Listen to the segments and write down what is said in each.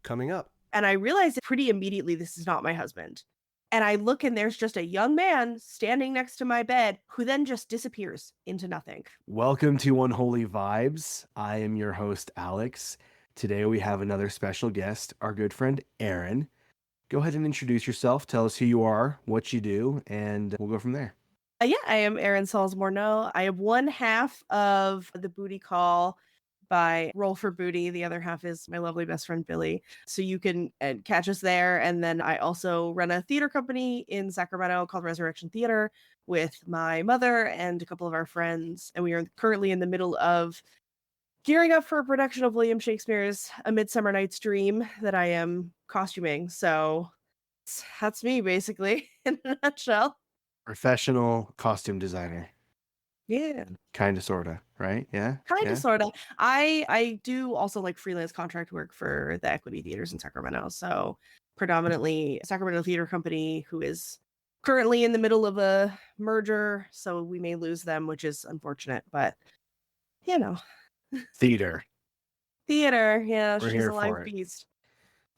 coming up. And I realized pretty immediately this is not my husband. And I look and there's just a young man standing next to my bed who then just disappears into nothing. Welcome to Unholy Vibes. I am your host, Alex. Today we have another special guest, our good friend, Aerin. Go ahead and introduce yourself. Tell us who you are, what you do, and we'll go from there. I am Aerin Salls Mourneau. I am one half of the Booty Call by Roll for Booty. The other half is my lovely best friend, Billy. So you can catch us there. And then I also run a theater company in Sacramento called Resurrection Theater with my mother and a couple of our friends. And we are currently in the middle of gearing up for a production of William Shakespeare's A Midsummer Night's Dream that I am costuming. So that's me, basically, in a nutshell. Professional costume designer. Yeah. Kind of, sort of, right? Yeah? Kind of, sort of. I do also like freelance contract work for the Equity Theaters in Sacramento. So predominantly Sacramento Theater Company, who is currently in the middle of a merger. So we may lose them, which is unfortunate. But, you know. Theater. Theater, yeah, We're she's here a live for it. beast.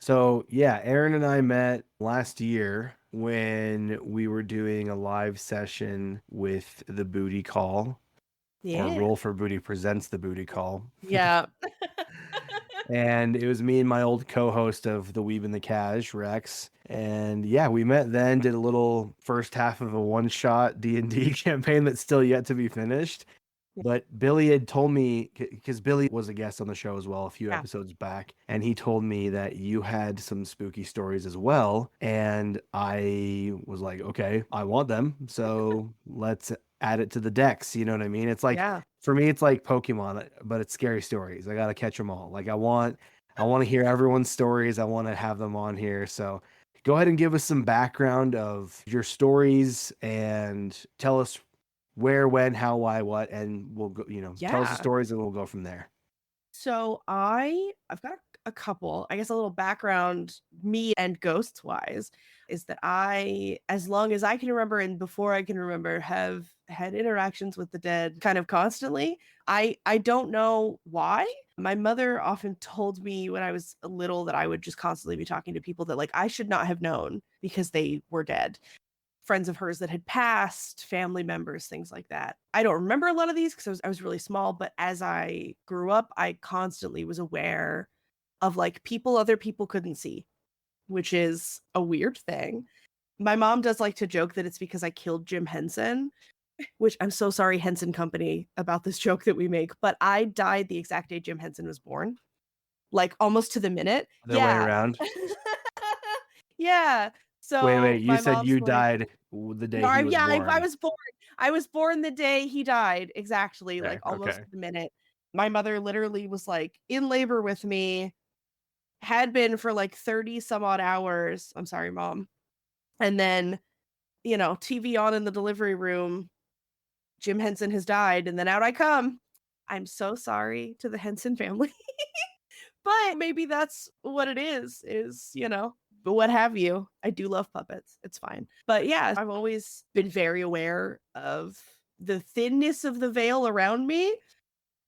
So, yeah, Aerin and I met last year when we were doing a live session with the Booty Call. Yeah. Or Roll for Booty presents the Booty Call. Yeah. And it was me and my old co-host of The Weeb and the Cash, Rex. And yeah, we met then, did a little first half of a one-shot D&D campaign that's still yet to be finished. But Billy had told me, because Billy was a guest on the show as well a few episodes back, and he told me that you had some spooky stories as well. And I was like, okay, I want them. So let's add it to the decks. You know what I mean? It's like, for me, it's like Pokemon, but it's scary stories. I got to catch them all. Like I want to hear everyone's stories. I want to have them on here. So go ahead and give us some background of your stories and tell us where, when, how, why, what, and we'll go, tell us the stories and we'll go from there. So I've got a couple, I guess a little background, me and ghosts wise, is that I, as long as I can remember and before I can remember, have had interactions with the dead kind of constantly. I don't know why. My mother often told me when I was little that I would just constantly be talking to people that like I should not have known because they were dead. Friends of hers that had passed, family members, things like that. I don't remember a lot of these because I was really small, but as I grew up, I constantly was aware of like people other people couldn't see, which is a weird thing. My mom does like to joke that it's because I killed Jim Henson, which I'm so sorry, Henson Company, about this joke that we make, but I died the exact day Jim Henson was born, like almost to the minute. The way around. Yeah. So wait, you said you died the day he was born. I was born. I was born the day he died. Exactly. Okay, like almost to the minute. My mother literally was like in labor with me, had been for like 30 some odd hours. I'm sorry, Mom. And then, TV on in the delivery room. Jim Henson has died. And then out I come. I'm so sorry to the Henson family. But maybe that's what it is, but what have you. I do love puppets. It's fine. But yeah, I've always been very aware of the thinness of the veil around me,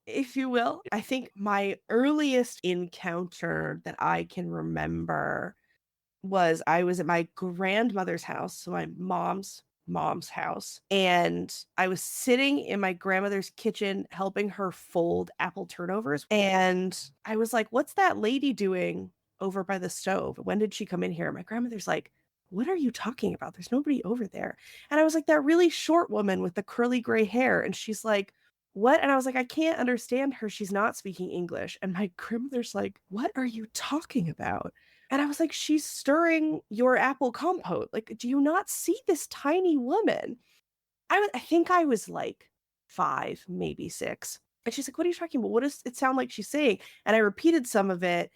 if you will. I think my earliest encounter that I can remember was I was at my grandmother's house, so my mom's house, and I was sitting in my grandmother's kitchen helping her fold apple turnovers, and I was like, what's that lady doing over by the stove? When did she come in here? My grandmother's like, what are you talking about? There's nobody over there. And I was like, that really short woman with the curly gray hair. And she's like, what? And I was like, I can't understand her. She's not speaking English. And my grandmother's like, what are you talking about? And I was like, she's stirring your apple compote. Like, do you not see this tiny woman? I think I was like 5, maybe 6. And she's like, what are you talking about? What does it sound like she's saying? And I repeated some of it,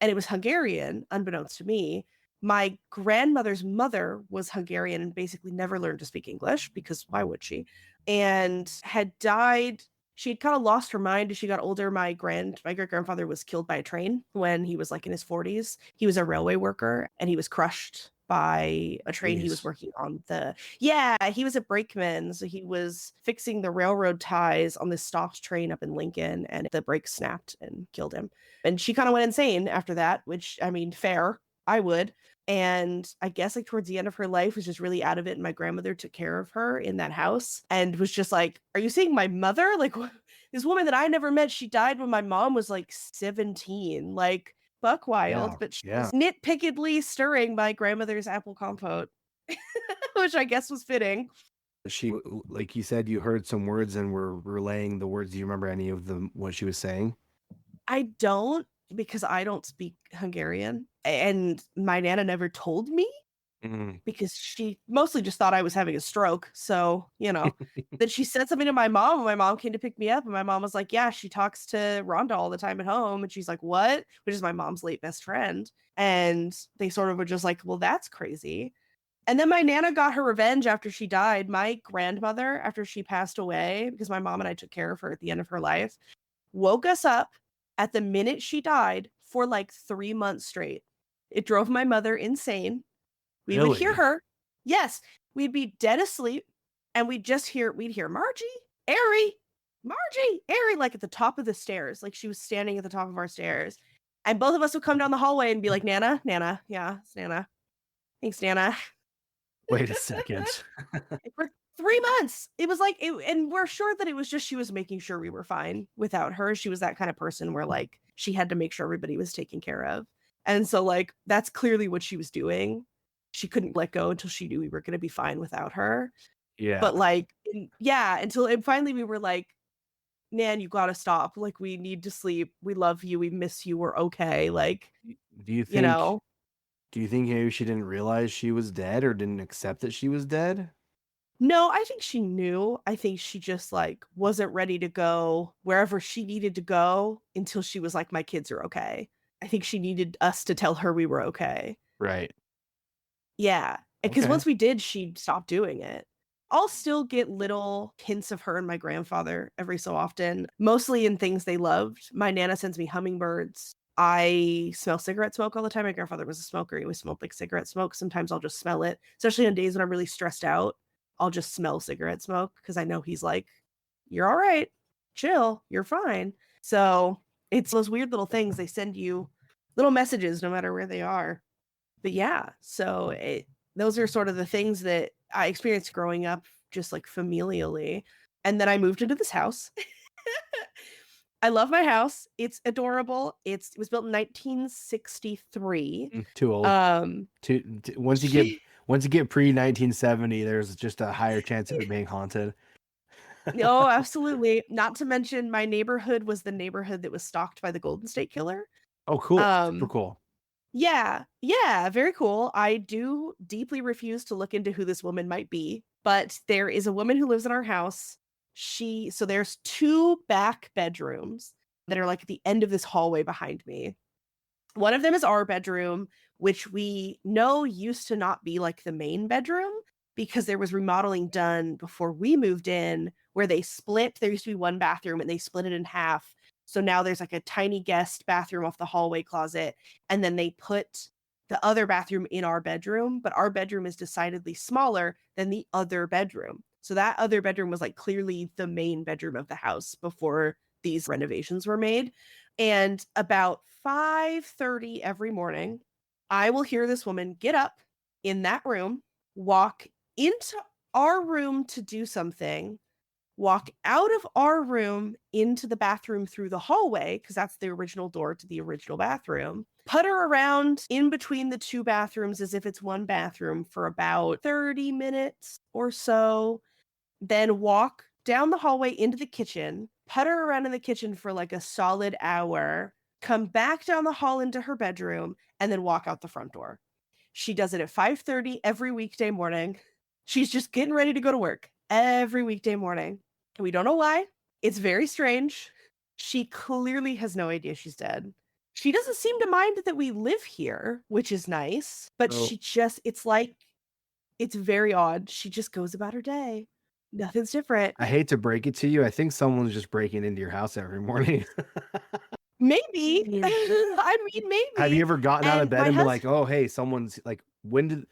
and it was Hungarian, unbeknownst to me. My grandmother's mother was Hungarian and basically never learned to speak English because why would she? And had died. She had kind of lost her mind as she got older. My great-grandfather was killed by a train when he was like in his 40s. He was a railway worker and he was crushed by a train he was Jeez. working on. He was a brakeman, so he was fixing the railroad ties on this stopped train up in Lincoln, and the brakes snapped and killed him. And she kind of went insane after that, which, I mean, fair, I would. And I guess like towards the end of her life was just really out of it, and my grandmother took care of her in that house and was just like, are you seeing my mother? Like, this woman that I never met, she died when my mom was like 17. Like, buck wild, Yeah. but she Yeah. was nitpickedly stirring my grandmother's apple compote, which I guess was fitting. She, like you said, you heard some words and were relaying the words. Do you remember any of them, what she was saying? I don't, because I don't speak Hungarian, and my nana never told me Mm. because she mostly just thought I was having a stroke. So, then she said something to my mom, and my mom came to pick me up, and my mom was like, yeah, she talks to Rhonda all the time at home. And she's like, what? Which is my mom's late best friend. And they sort of were just like, well, that's crazy. And then my nana got her revenge after she died. My grandmother, after she passed away, because my mom and I took care of her at the end of her life, woke us up at the minute she died for like 3 months straight. It drove my mother insane. We would hear Really? her. Yes, we'd be dead asleep, and we'd hear Margie, Aerin, Margie, Aerin, like at the top of the stairs, like she was standing at the top of our stairs. And both of us would come down the hallway and be like, Nana, Nana, yeah, it's Nana. Thanks, Nana. Wait a second. For 3 months. It was like it, and we're sure that it was just she was making sure we were fine without her. She was that kind of person where like she had to make sure everybody was taken care of. And so like that's clearly what she was doing. She couldn't let go until she knew we were going to be fine without her. Yeah. But like until and finally we were like, Nan, you got to stop. Like we need to sleep. We love you. We miss you. We're okay. Like, Do you you think know. do you think maybe she didn't realize she was dead or didn't accept that she was dead? No, I think she knew. I think she just like wasn't ready to go wherever she needed to go until she was like, my kids are okay. I think she needed us to tell her we were okay. Right. Yeah. Because Okay. once we did, she stopped doing it. I'll still get little hints of her and my grandfather every so often, mostly in things they loved. My nana sends me hummingbirds. I smell cigarette smoke all the time. My grandfather was a smoker. He always smelled like cigarette smoke. Sometimes I'll just smell it, especially on days when I'm really stressed out. I'll just smell cigarette smoke because I know he's like, you're all right, chill, you're fine. So it's those weird little things. They send you little messages no matter where they are. But yeah, so those are sort of the things that I experienced growing up, just like familially. And then I moved into this house. I love my house. It's adorable. It was built in 1963. Too old. Um, Once you get pre 1970, there's just a higher chance of it being haunted. no, absolutely. Not to mention, my neighborhood was the neighborhood that was stalked by the Golden State Killer. Oh, cool. Super Um, cool. yeah, very cool. I do deeply refuse to look into who this woman might be, but there is a woman who lives in our house. So there's 2 back bedrooms that are like at the end of this hallway behind me. One of them is our bedroom, which we know used to not be like the main bedroom because there was remodeling done before we moved in where they split. There used to be one bathroom and they split it in half. So now there's like a tiny guest bathroom off the hallway closet. And then they put the other bathroom in our bedroom, but our bedroom is decidedly smaller than the other bedroom. So that other bedroom was like clearly the main bedroom of the house before these renovations were made. And about 5:30 every morning, I will hear this woman get up in that room, walk into our room to do something, walk out of our room into the bathroom through the hallway, because that's the original door to the original bathroom, putter around in between the 2 bathrooms as if it's one bathroom for about 30 minutes or so, then walk down the hallway into the kitchen, putter around in the kitchen for like a solid hour, come back down the hall into her bedroom, and then walk out the front door. She does it at 5:30 every weekday morning. She's just getting ready to go to work every weekday morning. And we don't know why. It's very strange. She clearly has no idea she's dead. She doesn't seem to mind that we live here, which is nice, but So it's very odd. She just goes about her day. Nothing's different. I hate to break it to you. I think someone's just breaking into your house every morning. Maybe. I mean, Have you maybe. ever gotten out of And bed my and been husband, like, oh, hey, someone's like, when did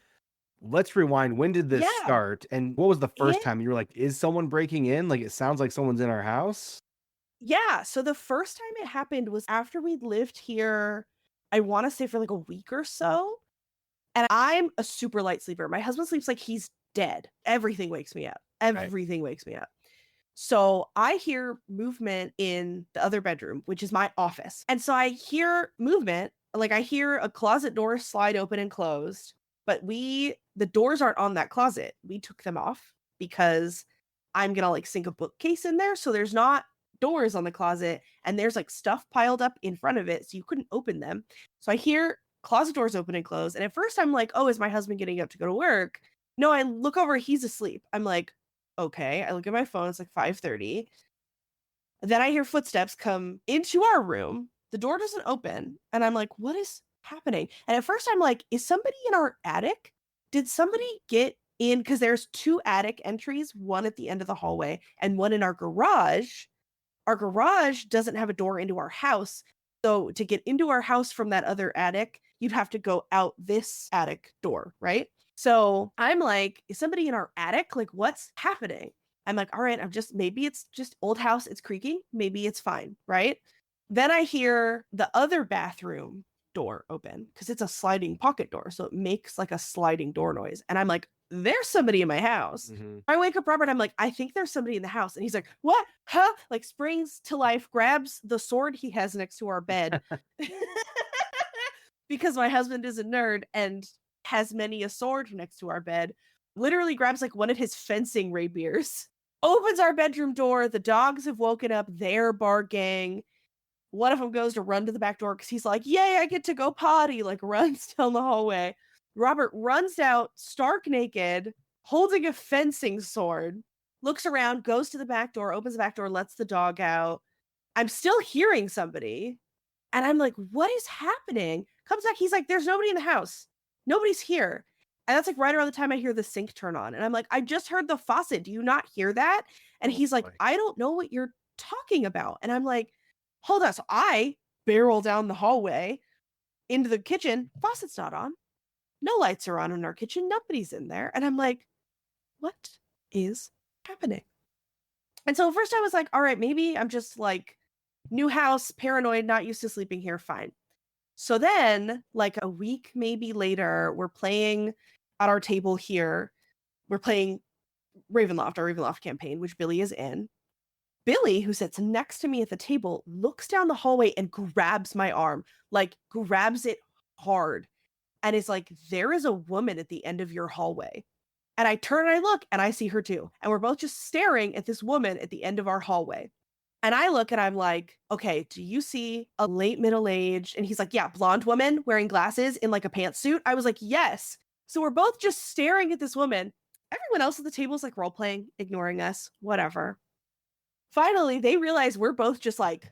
let's rewind. When did this Yeah. start? And what was the first It time you were like, is someone breaking in? Like, it sounds like someone's in our house. Yeah, so the first time it happened was after we'd lived here, I wanna say for like a week or so, and I'm a super light sleeper. My husband sleeps like he's dead. Everything wakes me up. Right. Everything wakes me up. So I hear movement in the other bedroom, which is my office. And so I hear movement, like I hear a closet door slide open and closed, but the doors aren't on that closet. We took them off because I'm gonna like sink a bookcase in there. So there's not doors on the closet and there's like stuff piled up in front of it. So you couldn't open them. So I hear closet doors open and close. And at first I'm like, oh, is my husband getting up to go to work? No, I look over, he's asleep. I'm like, okay. I look at my phone, it's like 5:30. Then I hear footsteps come into our room. The door doesn't open. And I'm like, what is happening? And at first I'm like, is somebody in our attic? Did somebody get in? Because there's two attic entries, one at the end of the hallway and one in our garage. Our garage doesn't have a door into our house. So to get into our house from that other attic, you'd have to go out this attic door, right? So I'm like, is somebody in our attic? Like, what's happening? I'm like, all right, maybe it's just old house, it's creaking. Maybe it's fine, right? Then I hear the other bathroom door open because it's a sliding pocket door. So it makes like a sliding door noise. And I'm like, there's somebody in my house. Mhm. I wake up Robert. I'm like, I think there's somebody in the house. And he's like, what? Huh? Like springs to life, grabs the sword he has next to our bed. Because my husband is a nerd and has many a sword next to our bed. Literally grabs like one of his fencing rapiers, opens our bedroom door. The dogs have woken up. They're barking. One of them goes to run to the back door because he's like, yay, I get to go potty, like runs down the hallway. Robert runs out stark naked, holding a fencing sword, looks around, goes to the back door, opens the back door, lets the dog out. I'm still hearing somebody. And I'm like, what is happening? Comes back, he's like, there's nobody in the house. Nobody's here. And that's like right around the time I hear the sink turn on. And I'm like, I just heard the faucet. Do you not hear that? And Oh, he's like, boy. I don't know what you're talking about. And I'm like, hold on. So I barrel down the hallway into the kitchen. Faucet's not on. No lights are on in our kitchen. Nobody's in there. And I'm like, what is happening? And so first I was like, all right, maybe I'm just like new house, paranoid, not used to sleeping here. Fine. So then, like a week maybe later, we're playing at our table here. We're playing Ravenloft, our Ravenloft campaign, which Billy is in. Billy, who sits next to me at the table, looks down the hallway and grabs my arm, like grabs it hard, and is like, there is a woman at the end of your hallway. And I turn and I look and I see her too. And we're both just staring at this woman at the end of our hallway. And I look and I'm like, okay, do you see a late middle age? And he's like, yeah, blonde woman wearing glasses in like a pantsuit. I was like, yes. So we're both just staring at this woman. Everyone else at the table is like role playing, ignoring us, whatever. Finally, they realize we're both just like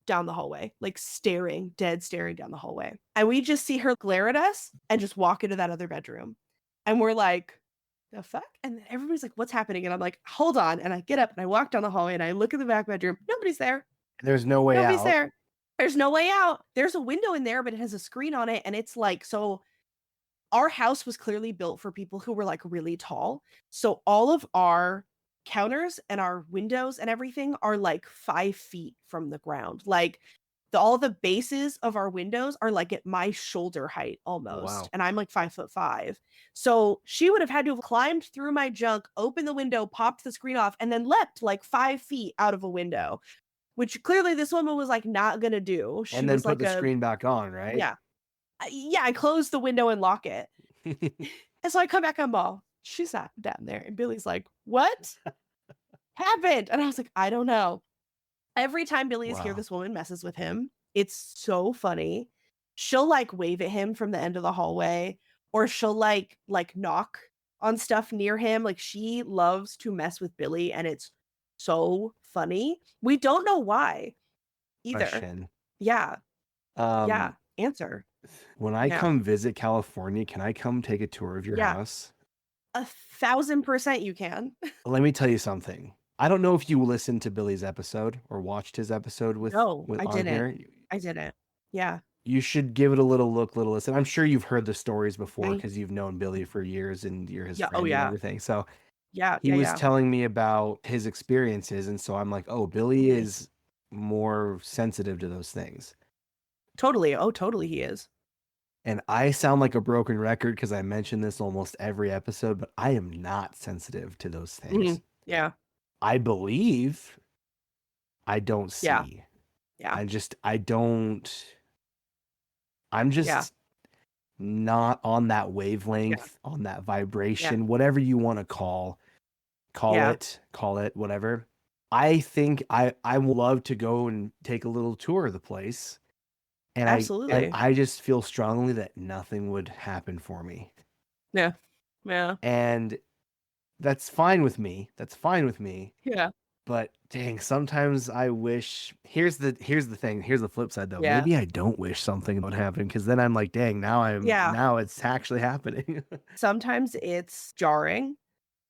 down the hallway, like staring, dead staring down the hallway. And we just see her glare at us and just walk into that other bedroom. And we're like, the fuck? And then everybody's like, what's happening? And I'm like, hold on. And I get up and I walk down the hallway and I look at the back bedroom. Nobody's there. There's no way Nobody's out. there. There's no way out. There's a window in there, but it has a screen on it. And it's like, so our house was clearly built for people who were like really tall. So all of our counters and our windows and everything are like 5 feet from the ground. Like all the bases of our windows are like at my shoulder height almost. Wow. And I'm like 5'5". So she would have had to have climbed through my junk, opened the window, popped the screen off, and then leapt like 5 feet out of a window, which clearly this woman was like not gonna do. She And then was put like the screen back on, right? yeah. Yeah, I closed the window and lock it. And so I come back on ball. She's not down there. And Billy's like, what happened? And I was like, I don't know. Every time Billy is here, Wow. this woman messes with him. It's so funny. She'll like wave at him from the end of the hallway, or she'll like knock on stuff near him. Like she loves to mess with Billy, and it's so funny. We don't know why either. Question. Yeah. Yeah. Um, Answer. when I Yeah. come visit California, can I come take a tour of your Yeah. house? 1,000% you can. Let me tell you something. I don't know if you listened to Billy's episode or watched his episode with No, I on didn't. here. I didn't. Yeah. You should give it a little look, little listen. I'm sure you've heard the stories before Okay. because you've known Billy for years and you're his Yeah. Oh friend and yeah. everything. So Yeah. he Yeah. was Yeah. telling me about his experiences, and so I'm like, oh, Billy Mhm. is more sensitive to those things. Totally. Oh, totally. He is. And I sound like a broken record because I mention this almost every episode, but I am not sensitive to those things. Mhm. Yeah. I believe, I don't Yeah. see. Yeah. I don't, I'm Yeah. just not on that Yeah. wavelength, on that Yeah. vibration, whatever you want to Yeah. call it, whatever. I think I would love to go and take a little tour of the place. And Absolutely. I just feel strongly that nothing would happen for me. Yeah. Yeah. And that's fine with me. That's fine with me. Yeah. But dang, sometimes I wish here's the thing. Here's the flip side though. Yeah. Maybe I don't wish something would happen because then I'm like, dang, Yeah. now it's actually happening. Sometimes it's jarring.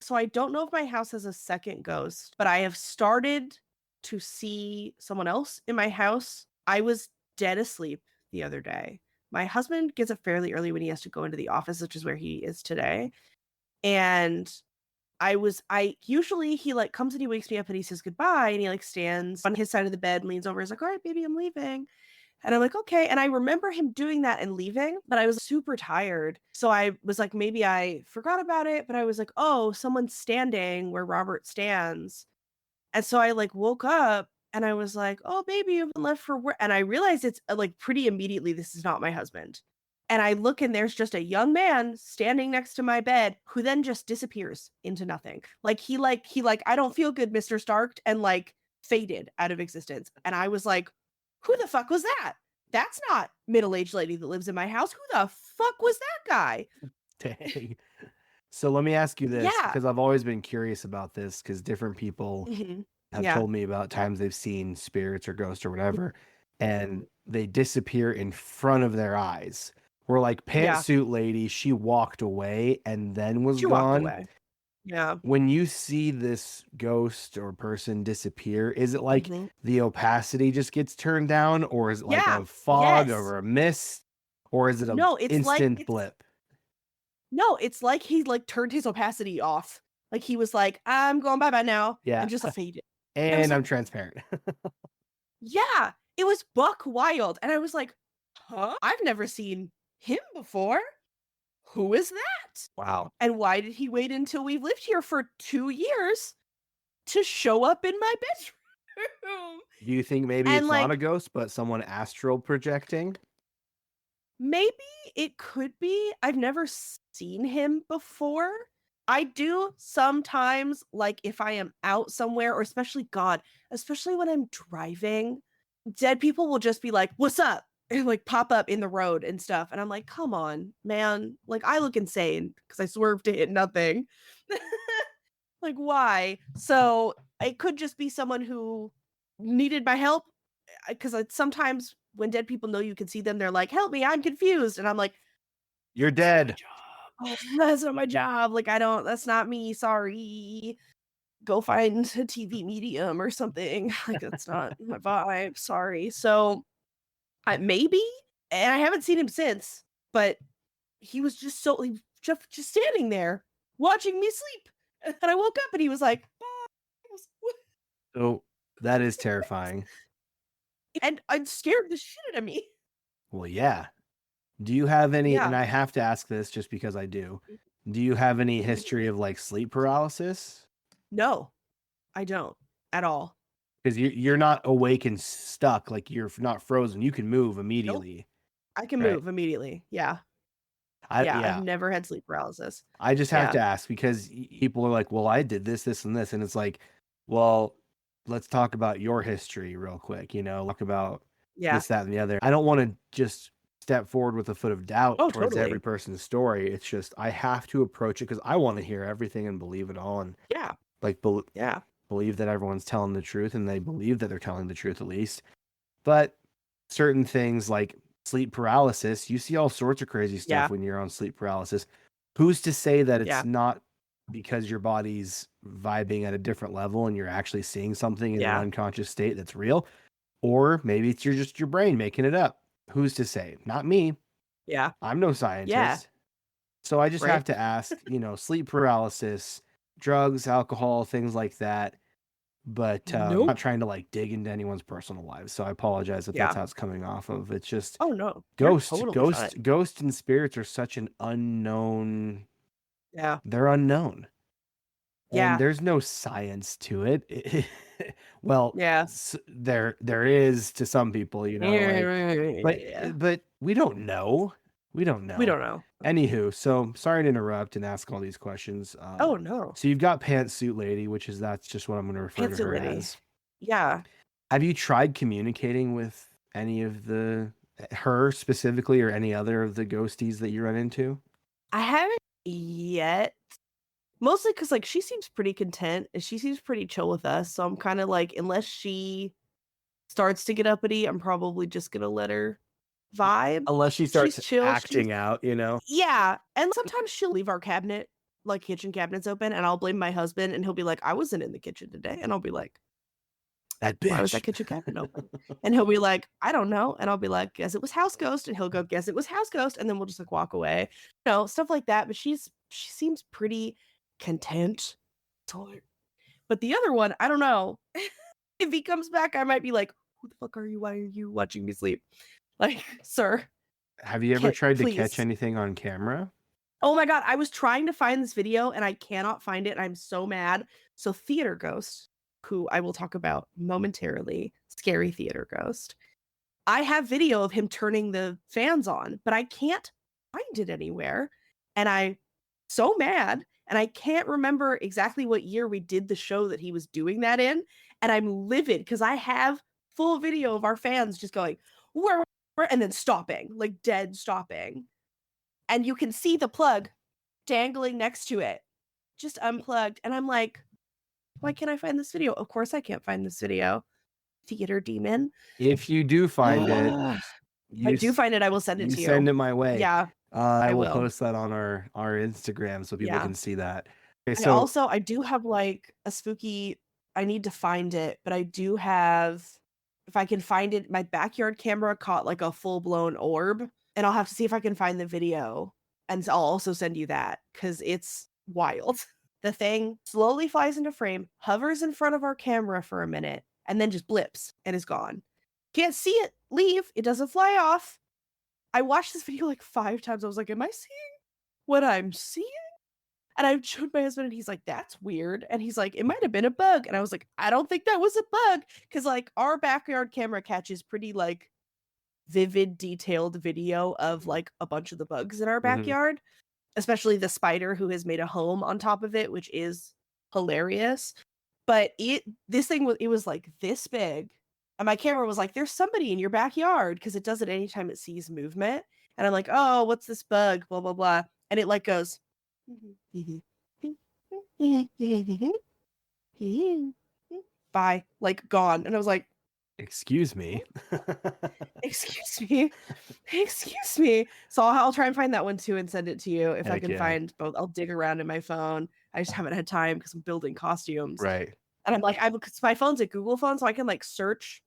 So I don't know if my house has a second ghost, but I have started to see someone else in my house. I was dead asleep the other day. My husband gets up fairly early when he has to go into the office, which is where he is today. And I usually he like comes and he wakes me up and he says goodbye and he like stands on his side of the bed and leans over. He's like, all right, baby, I'm leaving. And I'm like, okay. And I remember him doing that and leaving, but I was super tired. So I was like, maybe I forgot about it, but I was like, oh, someone's standing where Robert stands. And so I like woke up and I was like, oh, baby, you haven't left for work. And I realized it's like pretty immediately, this is not my husband. And I look and there's just a young man standing next to my bed who then just disappears into nothing. Like, I don't feel good, Mr. Stark, and like faded out of existence. And I was like, who the fuck was that? That's not middle-aged lady that lives in my house. Who the fuck was that guy? Dang. So let me ask you this, Yeah. because I've always been curious about this, because different people Mhm. have Yeah. told me about times they've seen spirits or ghosts or whatever, and they disappear in front of their eyes. Where like Yeah. pantsuit lady, she walked away and then was She walked gone. away. Yeah. When you see this ghost or person disappear, is it like Mhm. the opacity just gets turned down, or is it like Yeah. a fog Yes. or a mist, or is it a No, it's like instant it's blip? no, it's like he like turned his opacity off. Like he was like, I'm going bye-bye now, Yeah. and just faded. And I was And like, I'm transparent. yeah, it was buck wild. And I was like, huh? I've never seen him before. Who is that? Wow. And why did he wait until we've lived here for 2 years to show up in my bedroom? Do you think maybe And it's not a like, ghost, but someone astral projecting? maybe it could be. I've never seen him before. I do sometimes, like, if I am out somewhere, or especially, God, especially when I'm driving, dead people will just be like, what's up? And like pop up in the road and stuff. And I'm like, come on, man. Like, I look insane because I swerved to hit nothing. Like, why? So it could just be someone who needed my help. Because sometimes when dead people know you can see them, they're like, help me, I'm confused. And I'm like, You're that's not my dead. job. That's not my job. Like, that's not me. Sorry. Go find a TV medium or something. Like, that's not my vibe. Sorry. So maybe, and I haven't seen him since, but he was just just standing there watching me sleep. And I woke up and he was like, So that is terrifying. and I'm scared the shit out of me. Well, yeah. Do you have any, and Yeah. I have to ask this just because I do you have any history of like sleep paralysis? No, I don't at all. Because you're not awake and stuck, like you're not frozen. You can move Nope. immediately, I can right? move immediately. Yeah. Yeah. I've Yeah. never had sleep paralysis. I just have Yeah. to ask because people are like, well, I did this, this, and this. And it's like, well, let's talk about your history real quick, talk about Yeah. this, that, and the other. I don't want to just step forward with a foot of doubt Oh, towards every totally. person's story. It's just, I have to approach it because I want to hear everything and believe it all. And Yeah. like, Yeah. believe that everyone's telling the truth and they believe that they're telling the truth at least. But certain things like sleep paralysis, you see all sorts of crazy stuff Yeah. when you're on sleep paralysis. Who's to say that it's Yeah. not because your body's vibing at a different level and you're actually seeing something in an Yeah. unconscious state that's real? Or maybe it's just your brain making it up. who's to say? Not me. Yeah. I'm no Yeah. scientist. So I just Right. have to ask, sleep paralysis, drugs, alcohol, things like that. But I'm Nope. not trying to like dig into anyone's personal lives. So I apologize if that's Yeah. how it's coming off of. It's just Oh no. You're totally fine. ghost and spirits are such an unknown. Yeah. They're unknown. And Yeah. there's no science to it. Well, Yeah. there is to some people, Yeah. but we don't know. We don't We know. don't know. Anywho, so sorry to interrupt and ask all these questions. Oh no. So you've got pantsuit lady, that's just what I'm going to refer to Pantsuit her lady. as. Yeah. Have you tried communicating with any of her specifically or any other of the ghosties that you run into? I haven't yet. Mostly because like she seems pretty content and she seems pretty chill with us. So I'm kind of like, unless she starts to get uppity, I'm probably just gonna let her vibe. Unless she starts She's chill. acting out, Yeah. And sometimes she'll leave our cabinet, like kitchen cabinets open, and I'll blame my husband and he'll be like, I wasn't in the kitchen today. And I'll be like, That bitch. why was that kitchen cabinet open? And he'll be like, I don't know. And I'll be like, guess it was house ghost. And he'll go, guess it was house ghost. And then we'll just like walk away. Stuff like that. But she seems pretty content. But the other one, I don't know. If he comes back, I might be like, who the fuck are you? Why are you watching me sleep? Like, sir. Have you ever tried to catch anything on camera? Oh my God, I was trying to find this video and I cannot find it. And I'm so mad. So Theater Ghost, who I will talk about momentarily, scary theater ghost. I have video of him turning the fans on, but I can't find it anywhere. And I'm so mad. And I can't remember exactly what year we did the show that he was doing that in. And I'm livid because I have full video of our fans just going, where, and then stopping, like dead stopping. And you can see the plug dangling next to it, just unplugged. And I'm like, why can't I find this video? Of course I can't find this video. Theater Demon. If you do find it, if I do find it, I will send it to you. Send it my way. Yeah. I will post that on our Instagram so people can see that. Okay, so I do have like a spooky, I need to find it, but I do have, if I can find it, my backyard camera caught like a full-blown orb, and I'll have to see if I can find the video, and I'll also send you that because it's wild. The thing slowly flies into frame, hovers in front of our camera for a minute, and then just blips and is gone. Can't see it leave. It doesn't fly off. I watched this video like 5 times. I was like, am I seeing what I'm seeing? And I showed my husband and he's like, that's weird. And he's like, it might have been a bug. And I was like, I don't think that was a bug. Because like our backyard camera catches pretty like vivid, detailed video of like a bunch of the bugs in our backyard, especially the spider who has made a home on top of it, which is hilarious. But this thing was like this big. And my camera was like, there's somebody in your backyard, because it does it anytime it sees movement. And I'm like, oh, what's this bug? Blah, blah, blah. And it like goes, bye, like gone. And I was like, excuse me. excuse me. Excuse me. So I'll try and find that one too and send it to you if I can find both. I'll dig around in my phone. I just haven't had time because I'm building costumes. Right. And I'm like, my phone's a Google phone, so I can like search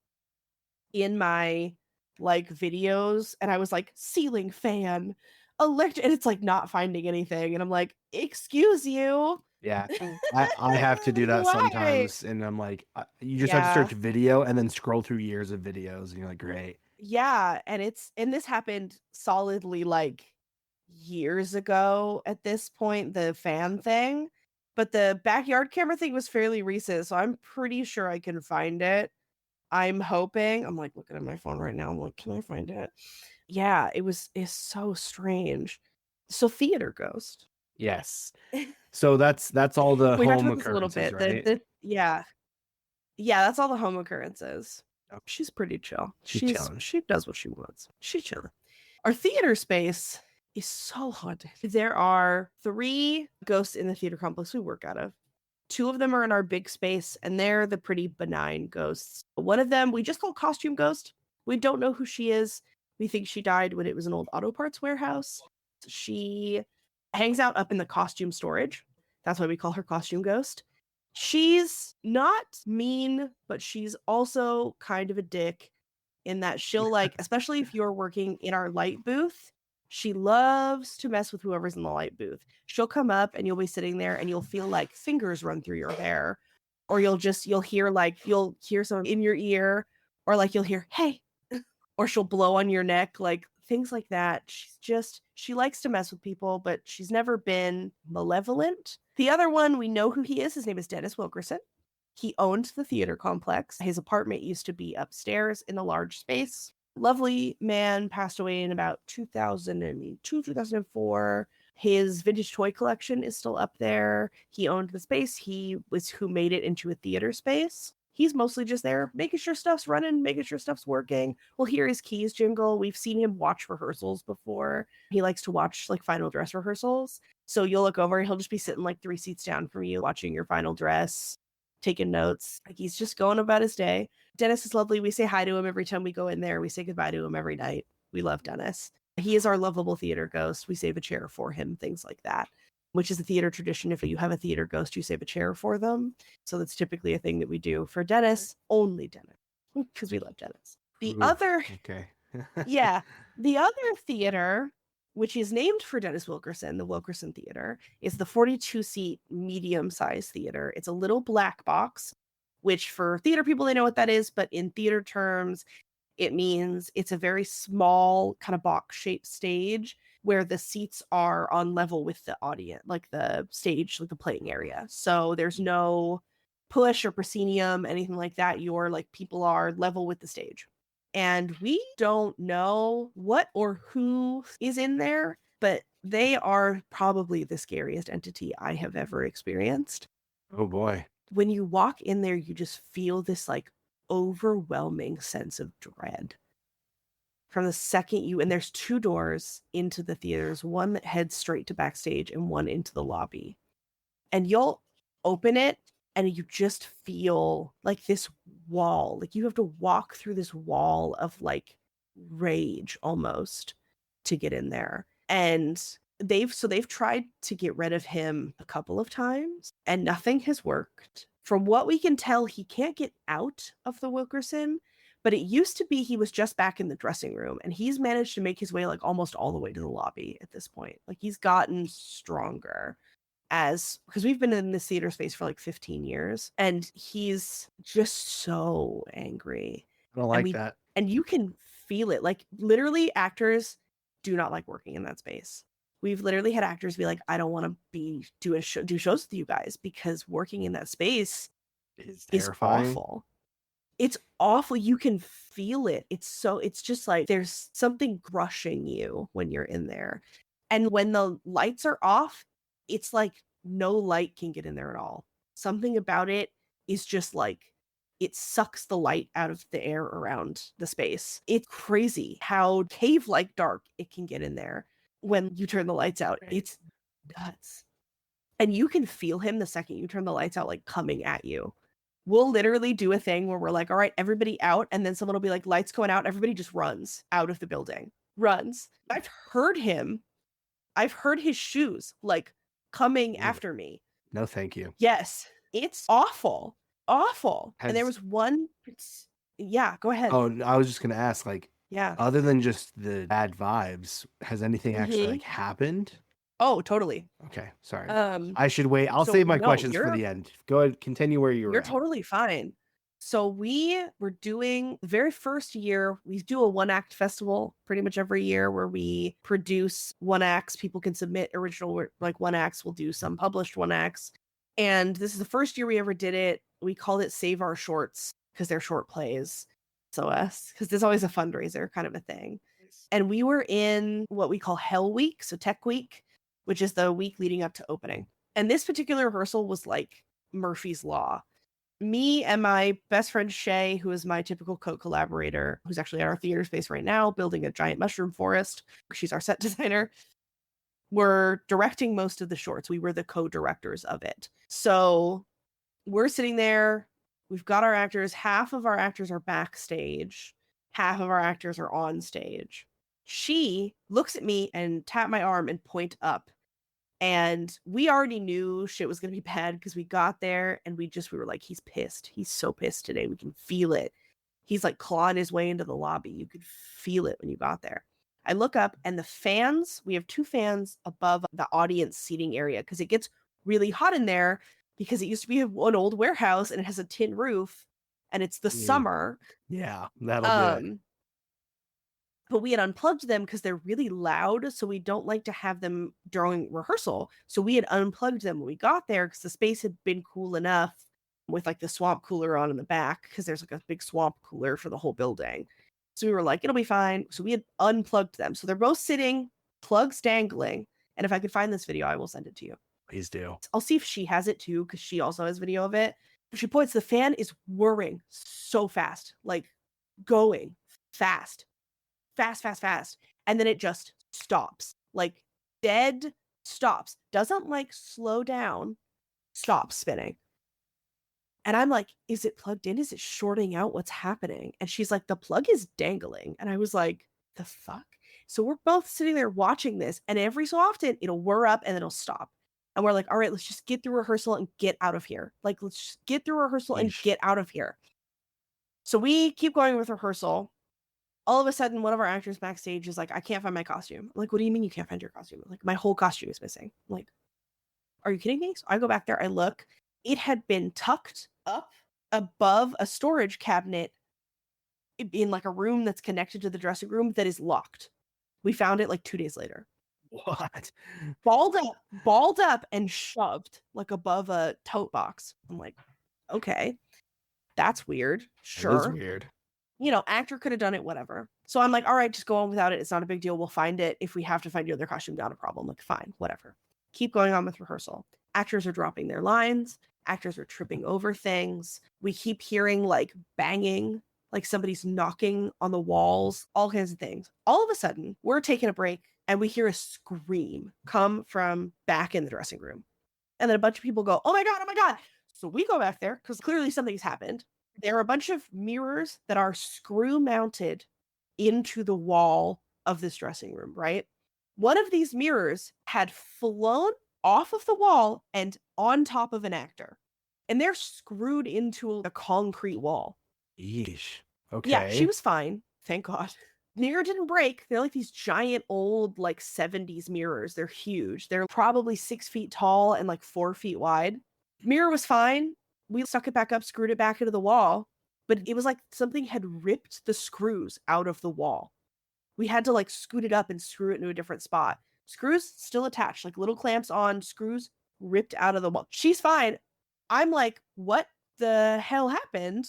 in my like videos, and I was like ceiling fan electric, and it's like not finding anything, and I'm like, excuse you. Yeah, I have to do that sometimes, and I'm like, you just have to search video and then scroll through years of videos, and you're like, great. Yeah, and this happened solidly like years ago at this point, the fan thing, but the backyard camera thing was fairly recent, so I'm pretty sure I can find it. I'm hoping. I'm like looking at my phone right now. I'm like, can I find it? Yeah, it's so strange. So Theater Ghost. Yes. So that's all the we home talked about this a little occurrences, bit. right? Yeah, that's all the home occurrences. Oh, she's pretty chill. She's chilling. She does what she wants. She's chilling. Our theater space is so haunted. There are 3 ghosts in the theater complex we work out of. 2 of them are in our big space, and they're the pretty benign ghosts. One of them we just call Costume Ghost. We don't know who she is. We think she died when it was an old auto parts warehouse. She hangs out up in the costume storage. That's why we call her Costume Ghost. She's not mean, but she's also kind of a dick. in that she'll like, especially if you're working in our light booth, she loves to mess with whoever's in the light booth. She'll come up and you'll be sitting there and you'll feel like fingers run through your hair, or you'll hear someone in your ear, or like you'll hear, hey, or she'll blow on your neck, like things like that. She likes to mess with people, but she's never been malevolent. The other one, we know who he is. His name is Dennis Wilkerson. He owned the theater complex. His apartment used to be upstairs in a large space. Lovely man, passed away in about 2002, 2004. His vintage toy collection is still up there. He owned the space. He was who made it into a theater space. He's mostly just there making sure stuff's running, making sure stuff's working. We'll hear his keys jingle. We've seen him watch rehearsals before. He likes to watch like final dress rehearsals. So you'll look over, he'll just be sitting like 3 seats down from you, watching your final dress, taking notes. Like he's just going about his day. Dennis is lovely. We say hi to him every time we go in there. We say goodbye to him every night. We love Dennis. He is our lovable theater ghost. We save a chair for him, things like that, which is a theater tradition. If you have a theater ghost, you save a chair for them. So that's typically a thing that we do for Dennis, only Dennis, because we love Dennis. The other theater, which is named for Dennis Wilkerson, the Wilkerson Theater, is the 42-seat medium-sized theater. It's a little black box, which for theater people, they know what that is, but in theater terms, it means it's a very small kind of box-shaped stage where the seats are on level with the audience, like the stage, like the playing area. So there's no push or proscenium, anything like that. People are level with the stage. And we don't know what or who is in there, but they are probably the scariest entity I have ever experienced. Oh boy. When you walk in there, you just feel this like overwhelming sense of dread. From the second and there's 2 doors into the theaters, one that heads straight to backstage and one into the lobby. And you'll open it and you just feel like this wall, like you have to walk through this wall of like rage almost to get in there. And they've tried to get rid of him a couple of times and nothing has worked. From what we can tell, he can't get out of the Wilkerson, but it used to be he was just back in the dressing room and he's managed to make his way like almost all the way to the lobby at this point. Like he's gotten stronger because we've been in this theater space for like 15 years and he's just so angry. I don't like that. And you can feel it. Like literally actors do not like working in that space. We've literally had actors be like, I don't want to do shows with you guys because working in that space is awful. It's awful. You can feel it. It's just like there's something crushing you when you're in there. And when the lights are off, it's like no light can get in there at all. Something about it is just like it sucks the light out of the air around the space. It's crazy how cave-like dark it can get in there when you turn the lights out. It's nuts. And you can feel him the second you turn the lights out, like coming at you. We'll literally do a thing where we're like, all right, everybody out. And then someone will be like, lights going out. Everybody just runs out of the building. Runs. I've heard his shoes like coming after me. No, thank you. Yes. It's awful. Awful. And there was one. Yeah, go ahead. Oh, I was just going to ask, like, yeah, other than just the bad vibes, has anything actually like happened? Oh, totally. Okay, sorry. I should wait. I'll save my questions for the end. Go ahead, continue where you were. You're totally fine. So we were doing the very first year, we do a 1-act festival pretty much every year where we produce 1-acts. People can submit original like 1-acts. We'll do some published 1-acts. And this is the first year we ever did it. We called it Save Our Shorts because they're short plays. So because there's always a fundraiser kind of a thing. And we were in what we call Hell Week, so Tech Week, which is the week leading up to opening. And this particular rehearsal was like Murphy's Law. Me and my best friend Shay, who is my typical co-collaborator, who's actually at our theater space right now, building a giant mushroom forest. She's our set designer. We're directing most of the shorts. We were the co-directors of it. So we're sitting there. We've got our actors. Half of our actors are backstage. Half of our actors are on stage. She looks at me and tap my arm and point up. And we already knew shit was going to be bad because we got there and we were like, he's pissed. He's so pissed today. We can feel it. He's like clawing his way into the lobby. You could feel it when you got there. I look up and the fans, we have 2 fans above the audience seating area because it gets really hot in there because it used to be an old warehouse and it has a tin roof and it's the summer. Yeah, that'll do it. But we had unplugged them because they're really loud, so we don't like to have them during rehearsal. So we had unplugged them when we got there because the space had been cool enough with like the swamp cooler on in the back because there's like a big swamp cooler for the whole building. So we were like, it'll be fine. So we had unplugged them. So they're both sitting, plugs dangling. And if I could find this video, I will send it to you. Please do. I'll see if she has it too, because she also has video of it. She points, the fan is whirring so fast, like going fast. Fast. And then it just stops, like dead stops. Doesn't like slow down, stops spinning. And I'm like, is it plugged in? Is it shorting out? What's happening? And she's like, the plug is dangling. And I was like, the fuck? So we're both sitting there watching this. And every so often it'll whir up and then it'll stop. And we're like, all right, let's just get through rehearsal and get out of here. Like, let's just get through rehearsal and get out of here. So we keep going with rehearsal. All of a sudden, one of our actors backstage is like, I can't find my costume. I'm like, what do you mean you can't find your costume? I'm like, my whole costume is missing. I'm like, are you kidding me? So I go back there, I look. It had been tucked up above a storage cabinet in like a room that's connected to the dressing room that is locked. We found it like 2 days later. What? Balled up and shoved like above a tote box. I'm like, okay, that's weird. Sure. That is weird. You know, actor could have done it, whatever. So I'm like, all right, just go on without it. It's not a big deal. We'll find it. If we have to find your other costume, not a problem. Like, fine, whatever. Keep going on with rehearsal. Actors are dropping their lines. Actors are tripping over things. We keep hearing like banging, like somebody's knocking on the walls, all kinds of things. All of a sudden, we're taking a break and we hear a scream come from back in the dressing room. And then a bunch of people go, oh my God, oh my God. So we go back there because clearly something's happened. There are a bunch of mirrors that are screw mounted into the wall of this dressing room, right? One of these mirrors had flown off of the wall and on top of an actor. And they're screwed into a concrete wall. Yeesh. Okay. Yeah, she was fine. Thank God. Mirror didn't break. They're like these giant old like 70s mirrors. They're huge. They're probably 6 feet tall and like 4 feet wide. Mirror was fine. We stuck it back up, screwed it back into the wall, but it was like something had ripped the screws out of the wall. We had to like scoot it up and screw it into a different spot. Screws still attached, like little clamps on, screws ripped out of the wall. She's fine. I'm like, what the hell happened?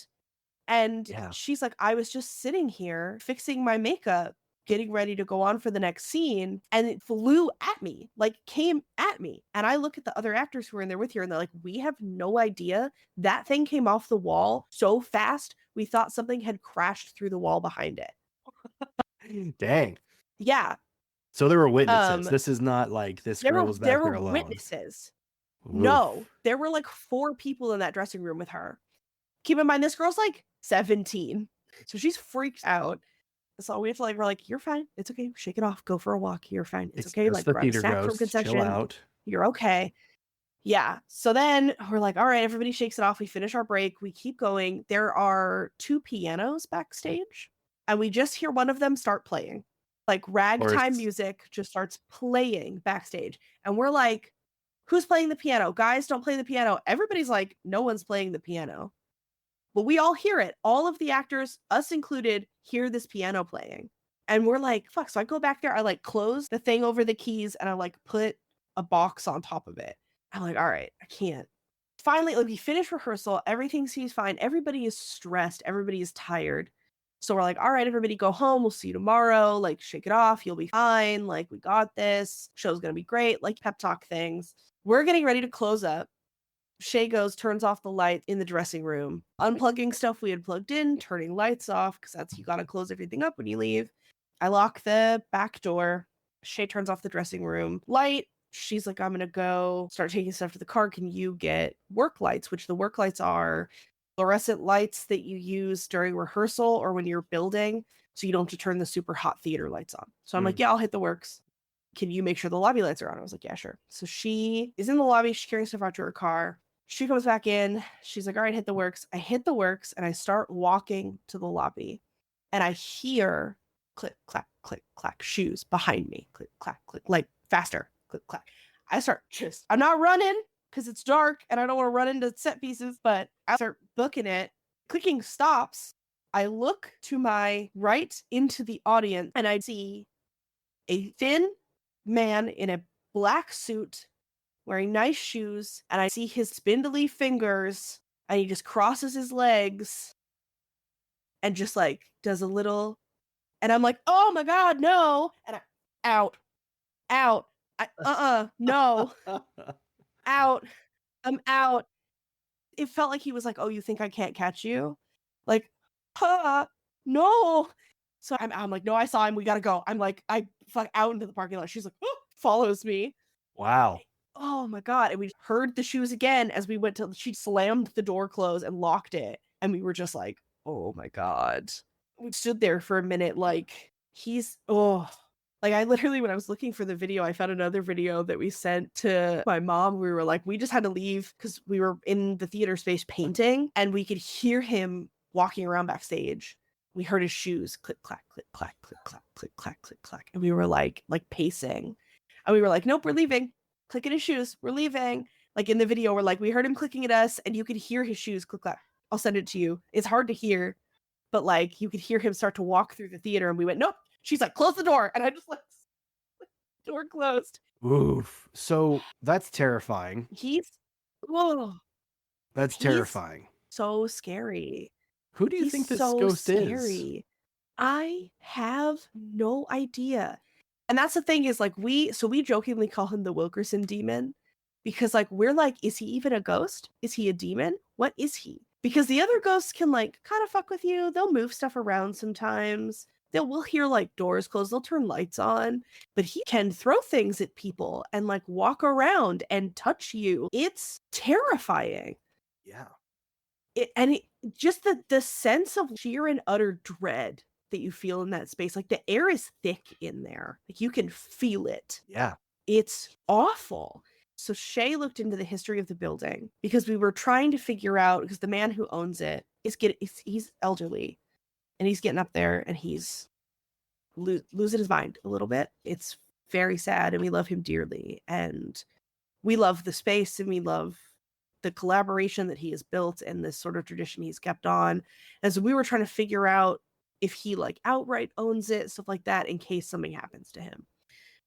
And she's like, I was just sitting here fixing my makeup, getting ready to go on for the next scene, and it flew at me, like came at me. And I look at the other actors who are in there with her and they're like, we have no idea. That thing came off the wall so fast, we thought something had crashed through the wall behind it. Dang. Yeah. So there were witnesses. This is not like this girl was back there alone. There were witnesses. Oof. No, there were like 4 people in that dressing room with her. Keep in mind, this girl's like 17. So she's freaked out. So we have to like, we're like, you're fine. It's okay. Shake it off. Go for a walk. You're fine. It's okay. Like, grab a snack from concession. Chill out. You're okay. Yeah. So then we're like, all right, everybody shakes it off. We finish our break. We keep going. There are 2 pianos backstage, and we just hear one of them start playing. Like ragtime music just starts playing backstage. And we're like, who's playing the piano? Guys, don't play the piano. Everybody's like, no one's playing the piano. But we all hear it. All of the actors, us included, hear this piano playing. And we're like, fuck. So I go back there. I like close the thing over the keys and I like put a box on top of it. I'm like, all right, I can't. Finally, like we finish rehearsal. Everything seems fine. Everybody is stressed. Everybody is tired. So we're like, all right, everybody go home. We'll see you tomorrow. Like, shake it off. You'll be fine. Like, we got this. Show's going to be great. Like, pep talk things. We're getting ready to close up. Shay goes, turns off the light in the dressing room, unplugging stuff we had plugged in, turning lights off, because that's, you got to close everything up when you leave. I lock the back door. Shay turns off the dressing room light. She's like, I'm going to go start taking stuff to the car. Can you get work lights? Which the work lights are fluorescent lights that you use during rehearsal or when you're building, so you don't have to turn the super hot theater lights on. So I'm like, yeah, I'll hit the works. Can you make sure the lobby lights are on? I was like, yeah, sure. So she is in the lobby. She's carrying stuff out to her car. She comes back in. She's like, all right, hit the works. I hit the works and I start walking to the lobby. And I hear click, clack, click, clack, shoes behind me. Click, clack, click, like faster. Click, clack. I start I'm not running because it's dark and I don't want to run into set pieces, but I start booking it. Clicking stops. I look to my right into the audience and I see a thin man in a black suit wearing nice shoes, and I see his spindly fingers, and he just crosses his legs and just like does a little, and I'm like, oh my god, no, and out, no, out, I'm out. It felt like he was like, oh, you think I can't catch you? Like, no. So I'm like, no, I saw him. We gotta go. I'm like, I fuck out into the parking lot. She's like, oh, follows me. Wow. Oh my god. And we heard the shoes again as we went to, she slammed the door closed and locked it. And we were just like, oh my god. We stood there for a minute like, like I literally, when I was looking for the video, I found another video that we sent to my mom. We were like, we just had to leave because we were in the theater space painting and we could hear him walking around backstage. We heard his shoes click, clack, click, clack, click, clack, click, clack, click, clack. And we were like pacing. And we were like, nope, we're leaving. Clicking his shoes. We're leaving. Like in the video, we're like, we heard him clicking at us and you could hear his shoes click, clack. I'll send it to you. It's hard to hear, but like you could hear him start to walk through the theater and we went, nope. She's like, close the door. And I just like, door closed. Oof. So that's terrifying. That's terrifying. So scary. Who do you think this ghost is? I have no idea. And that's the thing is like we jokingly call him the Wilkerson Demon because like we're like, is he even a ghost? Is he a demon? What is he? Because the other ghosts can like kind of fuck with you. They'll move stuff around sometimes. We'll hear like doors close, they'll turn lights on, but he can throw things at people and like walk around and touch you. It's terrifying. Yeah. Just the sense of sheer and utter dread that you feel in that space. Like the air is thick in there. Like you can feel it. Yeah. It's awful. So Shay looked into the history of the building because we were trying to figure out, because the man who owns it he's elderly and he's getting up there and he's losing his mind a little bit. It's very sad and we love him dearly. And we love the space and we love the collaboration that he has built and this sort of tradition he's kept on. And so we were trying to figure out if he like outright owns it, stuff like that, in case something happens to him.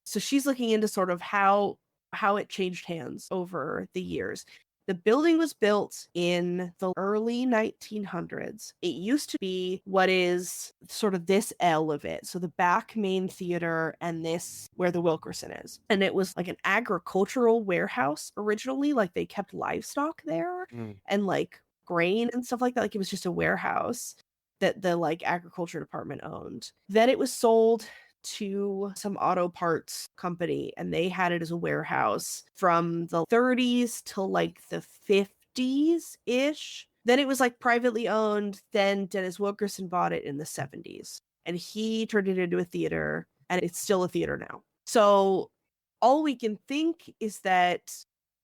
So she's looking into sort of how it changed hands over the years. The building was built in the early 1900s. It used to be what is sort of this L of it. So the back main theater and this where the Wilkerson is. And it was like an agricultural warehouse originally. Like they kept livestock there and like grain and stuff like that. Like it was just a warehouse that the like agriculture department owned. Then it was sold to some auto parts company and they had it as a warehouse from the 30s till like the 50s ish. Then it was like privately owned. Then Dennis Wilkerson bought it in the 70s and he turned it into a theater and it's still a theater now. So all we can think is that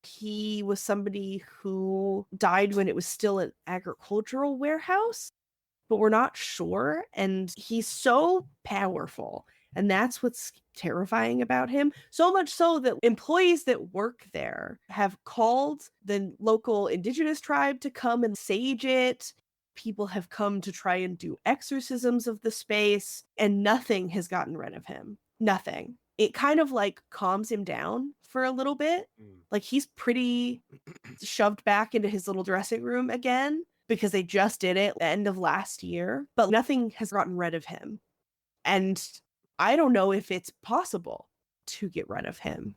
he was somebody who died when it was still an agricultural warehouse, but we're not sure. And he's so powerful. And that's what's terrifying about him. So much so that employees that work there have called the local indigenous tribe to come and sage it. People have come to try and do exorcisms of the space, and nothing has gotten rid of him. Nothing. It kind of like calms him down for a little bit. Like he's pretty shoved back into his little dressing room again because they just did it end of last year, but nothing has gotten rid of him. And I don't know if it's possible to get rid of him.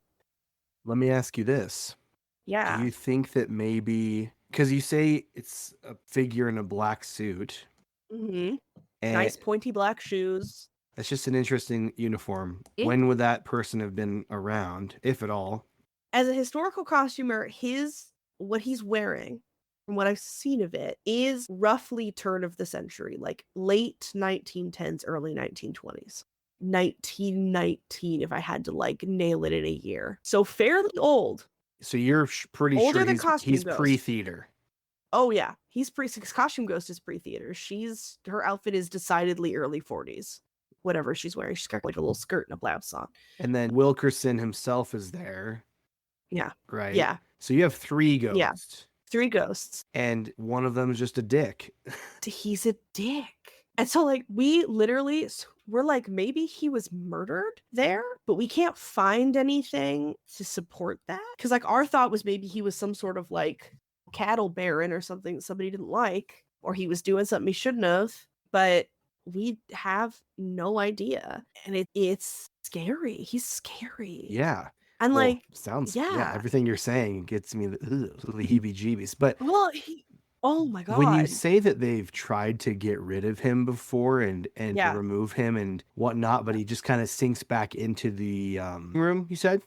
Let me ask you this. Yeah. Do you think that maybe, because you say it's a figure in a black suit. Mm-hmm. And nice pointy black shoes. That's just an interesting uniform. Yeah. When would that person have been around, if at all? As a historical costumer, what he's wearing, from what I've seen of it, is roughly turn of the century, like late 1910s, early 1920s. 1919, if I had to like nail it in a year. So fairly old. So you're pretty sure Older than Costume he's Ghost. pre-theater. Oh yeah, he's Costume Ghost is pre-theater. Her outfit is decidedly early 40s. Whatever she's wearing, she's got like a little skirt and a blouse on. And then Wilkerson himself is there. Yeah. Right? Yeah. So you have 3 Yeah. ghosts. 3 ghosts. And one of them is just a dick. He's a dick. And so like we're like, maybe he was murdered there, but we can't find anything to support that. Because like our thought was maybe he was some sort of like cattle baron or something that somebody didn't like, or he was doing something he shouldn't have, but we have no idea. And it's scary. He's scary. Yeah. And well, like sounds yeah, everything you're saying gets me the heebie-jeebies. But well, oh my god. when you say that they've tried to get rid of him before and Yeah. remove him and whatnot, but he just kind of sinks back into the room, you said?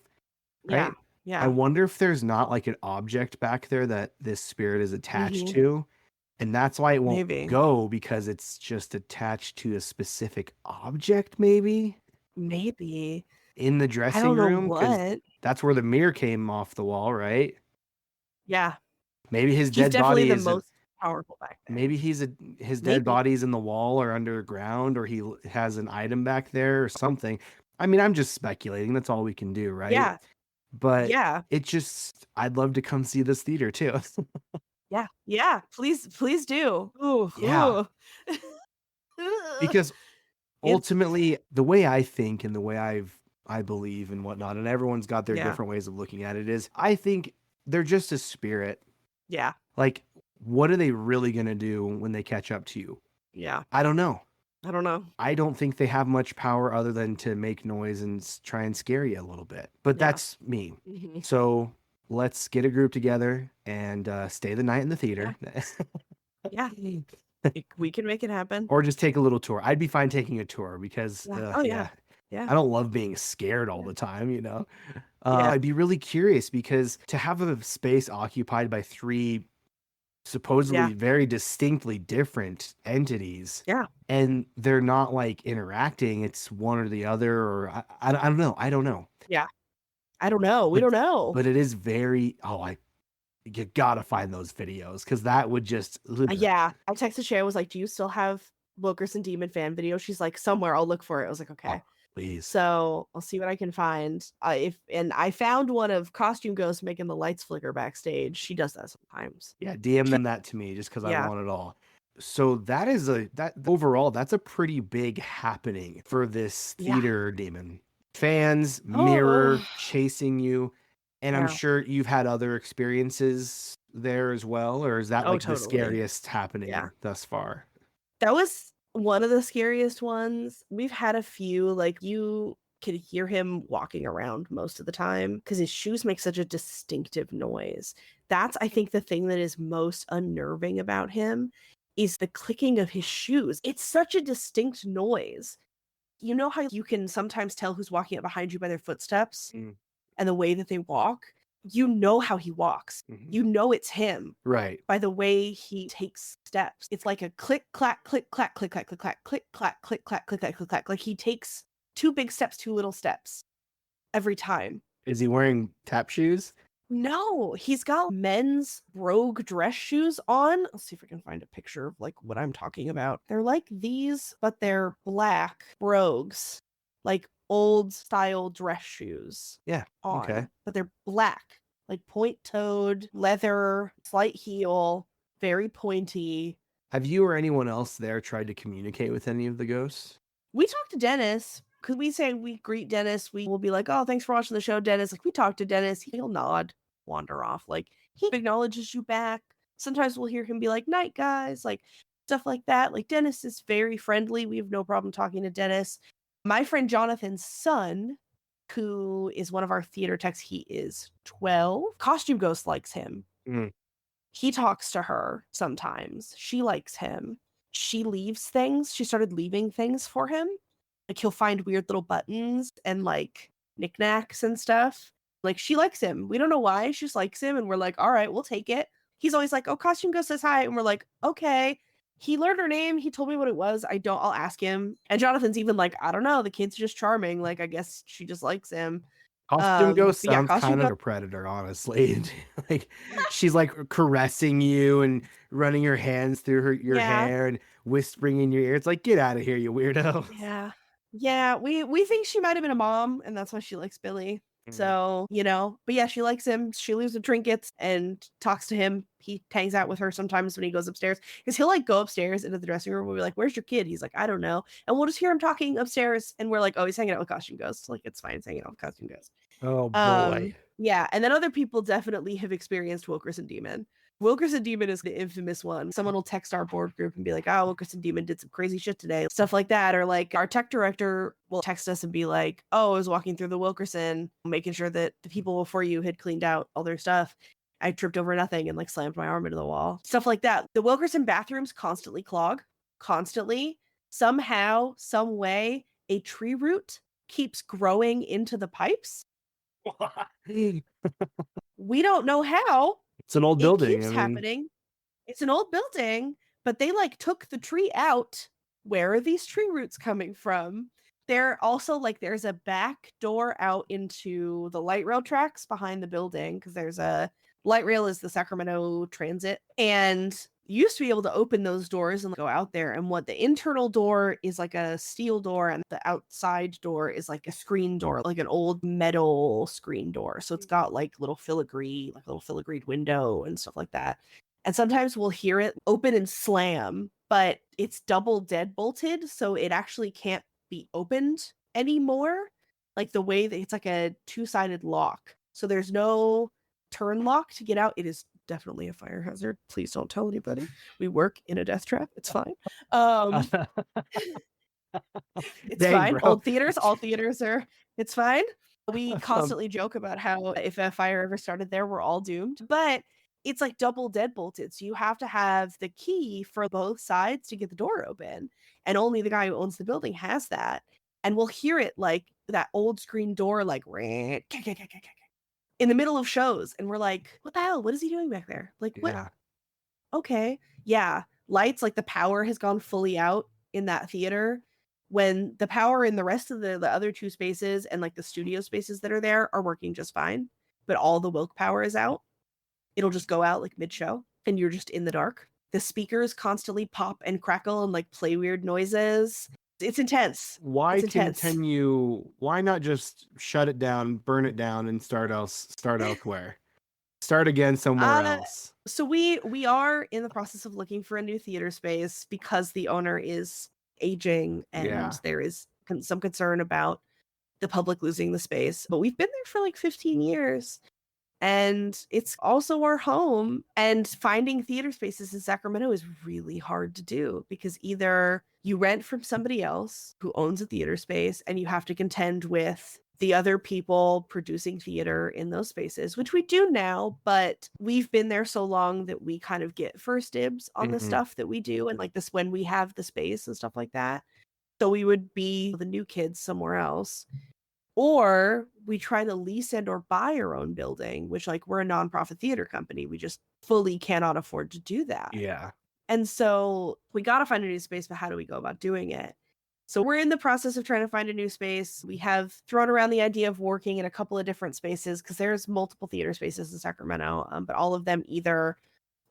Right? Yeah. I wonder if there's not like an object back there that this spirit is attached to. And that's why it won't go, because it's just attached to a specific object, maybe? Maybe. In the dressing room? What? That's where the mirror came off the wall, right? Yeah. Maybe his He's dead definitely body the is most powerful back there. Maybe his dead body's in the wall or underground, or he has an item back there or something. I mean, I'm just speculating. That's all we can do, right? Yeah. But yeah, it just, I'd love to come see this theater too. yeah, yeah. Please do. Ooh, Yeah. Because ultimately, the way I think and the way I believe and whatnot, and everyone's got their different ways of looking at it, is I think they're just a spirit. Yeah. Like, what are they really gonna do when they catch up to you? Yeah. I don't know. I don't think they have much power other than to make noise and try and scare you a little bit. But that's me. So let's get a group together and stay the night in the theater. Yeah. We can make it happen. Or just take a little tour. I'd be fine taking a tour because yeah. I don't love being scared all the time, you know. I'd be really curious, because to have a space occupied by 3 supposedly very distinctly different entities, and they're not like interacting, it's one or the other, or I don't know. I don't know. Yeah. I don't know. We don't know. But it is very, you gotta find those videos, because that would just yeah. I texted Shay, I was like, do you still have Wilkerson Demon fan video? She's like, somewhere, I'll look for it. I was like, okay. Please. So I'll see what I can find. And I found one of Costume Ghost making the lights flicker backstage. She does that sometimes. Yeah, DM them that to me, just because I want it all. So that is overall, that's a pretty big happening for this theater demon. Fans, mirror chasing you, and I'm sure you've had other experiences there as well, or is that like the scariest happening thus far? That was one of the scariest ones. We've had a few, like you could hear him walking around most of the time because his shoes make such a distinctive noise. That's, I think, the thing that is most unnerving about him is the clicking of his shoes. It's such a distinct noise. You know how you can sometimes tell who's walking up behind you by their footsteps and the way that they walk? You know how he walks. You know it's him. Right. By the way he takes steps. It's like a click, clack, click, clack, click, clack, click, clack, click, clack, click, clack, click, clack, click, clack. Like he takes 2 big steps, 2 little steps every time. Is he wearing tap shoes? No, he's got men's rogue dress shoes on. Let's see if I can find a picture of like what I'm talking about. They're like these, but they're black rogues, like old style dress shoes. Yeah. On, okay. But they're black, like point-toed, leather, slight heel, very pointy. Have you or anyone else there tried to communicate with any of the ghosts? We talked to Dennis. Because we say we greet Dennis, we will be like, oh, thanks for watching the show, Dennis. Like, we talk to Dennis, he'll nod, wander off. Like, he acknowledges you back. Sometimes we'll hear him be like, night, guys, like, stuff like that. Like, Dennis is very friendly. We have no problem talking to Dennis. My friend Jonathan's son, who is one of our theater techs, he is 12. Costume Ghost likes him. He talks to her sometimes. She likes him. She leaves things. She started leaving things for him. Like, he'll find weird little buttons and, like, knickknacks and stuff. Like, she likes him. We don't know why. She just likes him. And we're like, all right, we'll take it. He's always like, oh, Costume Ghost says hi. And we're like, okay. He learned her name. He told me what it was. I'll ask him. And Jonathan's even like, I don't know. The kid's just charming. Like, I guess she just likes him. Costume ghost But yeah, sounds costume kind of ghost. a predator, honestly. Like she's like caressing you and running her hands through your Yeah. hair and whispering in your ear. It's like, get out of here, you weirdo. Yeah. Yeah, we think she might have been a mom, and that's why she likes Billy. Mm. So, but yeah, she likes him. She leaves him trinkets and talks to him. He hangs out with her sometimes when he goes upstairs. Because he'll like go upstairs into the dressing room. We'll be like, "Where's your kid?" He's like, "I don't know." And we'll just hear him talking upstairs, and we're like, "Oh, he's hanging out with Costume Ghost." Like, it's fine, he's hanging out with Costume Ghost. Oh boy. Yeah, and then other people definitely have experienced Wilkerson Demon. Wilkerson Demon is the infamous one. Someone will text our board group and be like, "Oh, Wilkerson Demon did some crazy shit today," stuff like that. Or like our tech director will text us and be like, "Oh, I was walking through the Wilkerson, making sure that the people before you had cleaned out all their stuff. I tripped over nothing and like slammed my arm into the wall." Stuff like that. The Wilkerson bathrooms constantly clog, constantly. Somehow, some way, a tree root keeps growing into the pipes. We don't know how It's an old it building. keeps I mean, happening. It's an old building, but they like took the tree out. Where are these tree roots coming from? They're also like there's a back door out into the light rail tracks behind the building because there's a light rail is the Sacramento Transit, and you used to be able to open those doors and go out there. And what the internal door is like a steel door, and the outside door is like a screen door, like an old metal screen door. So it's got like little filigreed window and stuff like that. And sometimes we'll hear it open and slam, but it's double deadbolted, so it actually can't be opened anymore. Like the way that it's like a two-sided lock. So there's no turn lock to get out. It is definitely a fire hazard. Please don't tell anybody. We work in a death trap. It's fine. It's dang, fine. bro. Old theaters, all theaters are, it's fine. We constantly joke about how if a fire ever started there, we're all doomed. But it's like double deadbolted. So you have to have the key for both sides to get the door open. And only the guy who owns the building has that. And we'll hear it like that old screen door, like in the middle of shows. And we're like, what the hell? What is he doing back there? Like, what? Yeah. Okay. Yeah. Lights, like the power has gone fully out in that theater when the power in the rest of the other two spaces and like the studio spaces that are there are working just fine, but all the Wilk power is out. It'll just go out like mid-show and you're just in the dark. The speakers constantly pop and crackle and like play weird noises. It's intense. Why It's intense. continue? Why not just shut it down, burn it down, and start elsewhere? Start again somewhere else. So we are in the process of looking for a new theater space because the owner is aging and Yeah. there is some concern about the public losing the space. But we've been there for like 15 years and it's also our home. And finding theater spaces in Sacramento is really hard to do because either you rent from somebody else who owns a theater space and you have to contend with the other people producing theater in those spaces, which we do now, but we've been there so long that we kind of get first dibs on the stuff that we do and like this when we have the space and stuff like that. So we would be the new kids somewhere else. Or we try to lease and or buy our own building, which like we're a nonprofit theater company. We just fully cannot afford to do that. Yeah. And so we got to find a new space, but how do we go about doing it? So we're in the process of trying to find a new space. We have thrown around the idea of working in a couple of different spaces because there's multiple theater spaces in Sacramento, but all of them either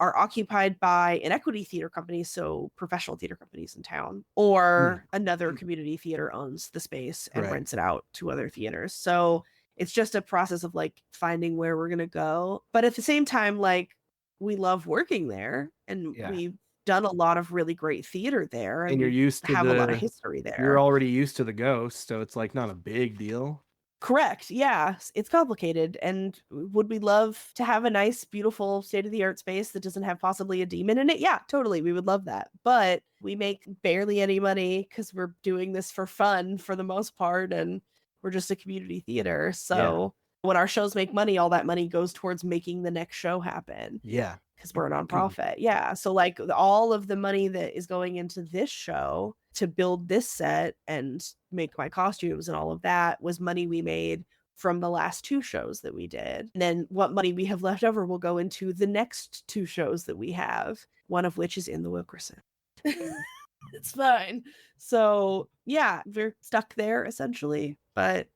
are occupied by an equity theater company, so professional theater companies in town, or another community theater owns the space and rents it out to other theaters. So it's just a process of like finding where we're going to go. But at the same time, like we love working there and we've done a lot of really great theater there And you're used to have a lot of history there. You're already used to the ghost, so it's like not a big deal. Correct. Yeah, it's complicated. And would we love to have a nice, beautiful, state-of-the-art space that doesn't have possibly a demon in it? Yeah, totally. We would love that. But we make barely any money because we're doing this for fun for the most part, and we're just a community theater. So when our shows make money, all that money goes towards making the next show happen. Yeah. Because we're a nonprofit. Yeah. So like all of the money that is going into this show to build this set and make my costumes and all of that was money we made from the last two shows that we did. And then what money we have left over will go into the next two shows that we have, one of which is in the Wilkerson. It's fine. So yeah, we're stuck there essentially, but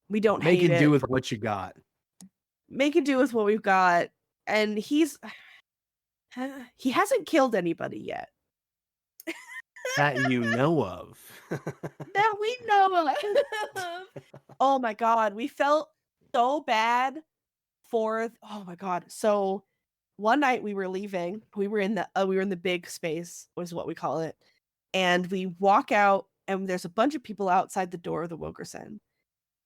We don't Make hate it do it. with what you got. Make it do with what we've got. And he hasn't killed anybody yet. That you know of. That we know of. Oh my God. We felt so bad oh my God. So one night we were leaving. We were in the big space, was what we call it. And we walk out and there's a bunch of people outside the door of the Wilkerson.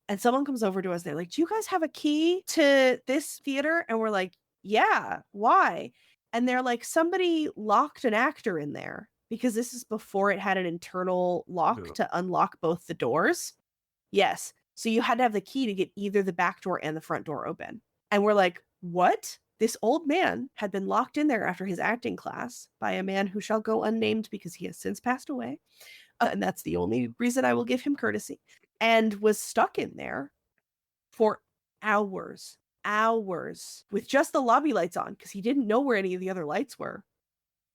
And someone comes over to us. They're like, "Do you guys have a key to this theater?" And we're like, "Yeah, why?" And they're like, "Somebody locked an actor in there because this is before it had an internal lock to unlock both the doors." Yes. So you had to have the key to get either the back door and the front door open. And we're like, "What?" This old man had been locked in there after his acting class by a man who shall go unnamed because he has since passed away. And that's the only reason I will give him courtesy. And was stuck in there for hours with just the lobby lights on because he didn't know where any of the other lights were.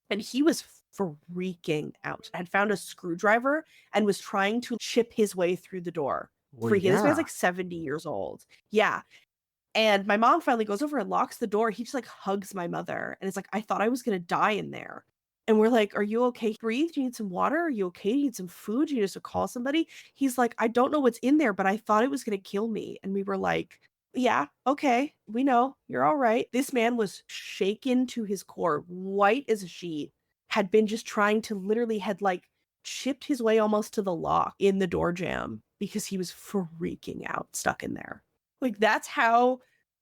And he was freaking out. Had found a screwdriver and was trying to chip his way through the door. Well, Freaking. This yeah. man's like 70 years old. Yeah. And my mom finally goes over and locks the door. He just like hugs my mother. And it's like, "I thought I was going to die in there." And we're like, "Are you okay? Breathe? Do you need some water? Are you okay? Do you need some food? Do you need us to call somebody?" He's like, "I don't know what's in there, but I thought it was going to kill me." And we were like, "Yeah, okay. We know. You're all right." This man was shaken to his core, white as a sheet, had been just trying to literally had like chipped his way almost to the lock in the door jamb because he was freaking out, stuck in there. Like, that's how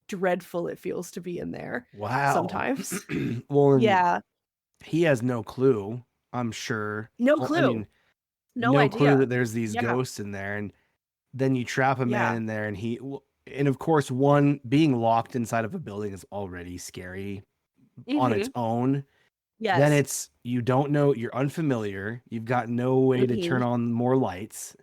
dreadful it feels to be in there. Wow. Sometimes. Well, Yeah. he has no clue, I'm sure. No Well, clue. I mean, no no idea. clue that there's these Yeah. ghosts in there. And then you trap a man Yeah. in there and of course, being locked inside of a building is already scary on its own. Yes. Then you don't know, you're unfamiliar. You've got no way to turn on more lights.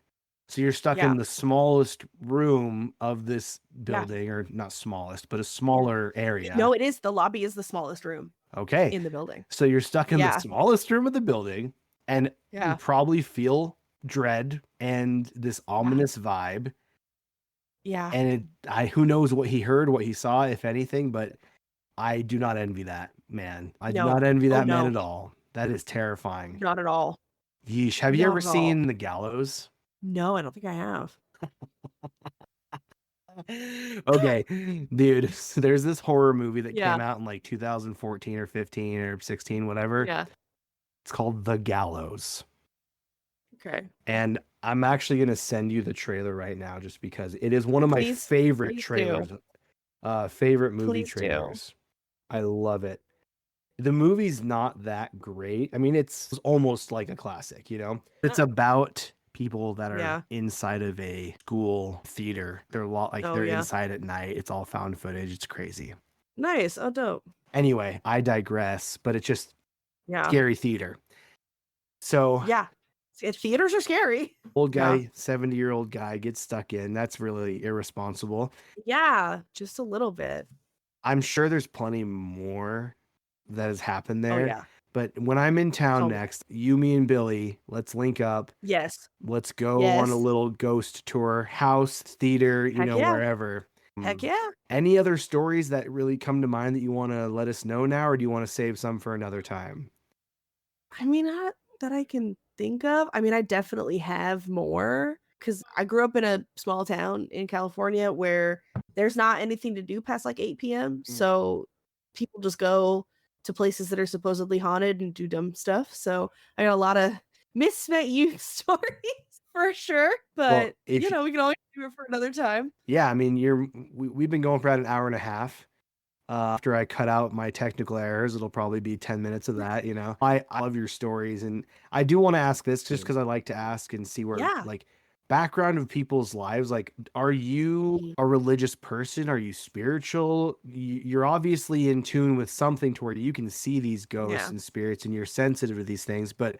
So you're stuck in the smallest room of this building, or not smallest, but a smaller area. No, it is. The lobby is the smallest room. Okay. In the building. So you're stuck in the smallest room of the building, and you probably feel dread and this ominous vibe. Yeah. And who knows what he heard, what he saw, if anything, but I do not envy that man. I do not envy that man at all. That is terrifying. Not at all. Yeesh. Have you ever seen The Gallows? No, I don't think I have. Okay, dude, there's this horror movie that came out in like 2014 or 15 or 16, whatever. Yeah. It's called The Gallows. Okay. And I'm actually going to send you the trailer right now just because it is one of my favorite trailers. Favorite movie trailers. I love it. The movie's not that great. I mean, it's almost like a classic, you know? It's about people that are inside of a school theater. They're they're inside at night. It's all found footage. It's crazy. Nice. Oh, dope. Anyway, I digress, but it's just scary theater. So theaters are scary. Old guy, 70-year-old guy gets stuck in. That's really irresponsible. Yeah, just a little bit. I'm sure there's plenty more that has happened there. Oh, yeah. But when I'm in town next, you, me, and Billy, let's link up. Yes. Let's go on a little ghost tour, house, theater, wherever. Heck yeah. Any other stories that really come to mind that you want to let us know now, or do you want to save some for another time? I mean, not that I can think of. I mean, I definitely have more because I grew up in a small town in California where there's not anything to do past like 8 p.m. So people just go to places that are supposedly haunted and do dumb stuff. So I got a lot of misspent youth stories for sure. But, we can always do it for another time. Yeah, I mean, we've been going for about an hour and a half. After I cut out my technical errors, it'll probably be 10 minutes of that, you know. I love your stories, and I do want to ask this just because I like to ask and see where, like, background of people's lives. Like, are you a religious person? Are you spiritual? You're obviously in tune with something to where you can see these ghosts and spirits, and you're sensitive to these things. But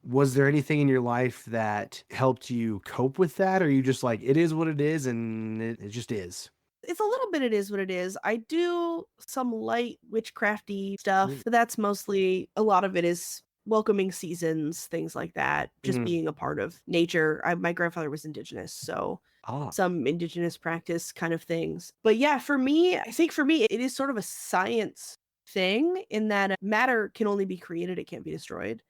was there anything in your life that helped you cope with that? Or are you just like, it is what it is, and it just is? It's a little bit, it is what it is. I do some light witchcrafty stuff, but that's mostly, a lot of it is welcoming seasons, things like that, just being a part of nature. My grandfather was indigenous, so some indigenous practice kind of things. But yeah, for me, I think for me, it is sort of a science thing in that matter can only be created, it can't be destroyed.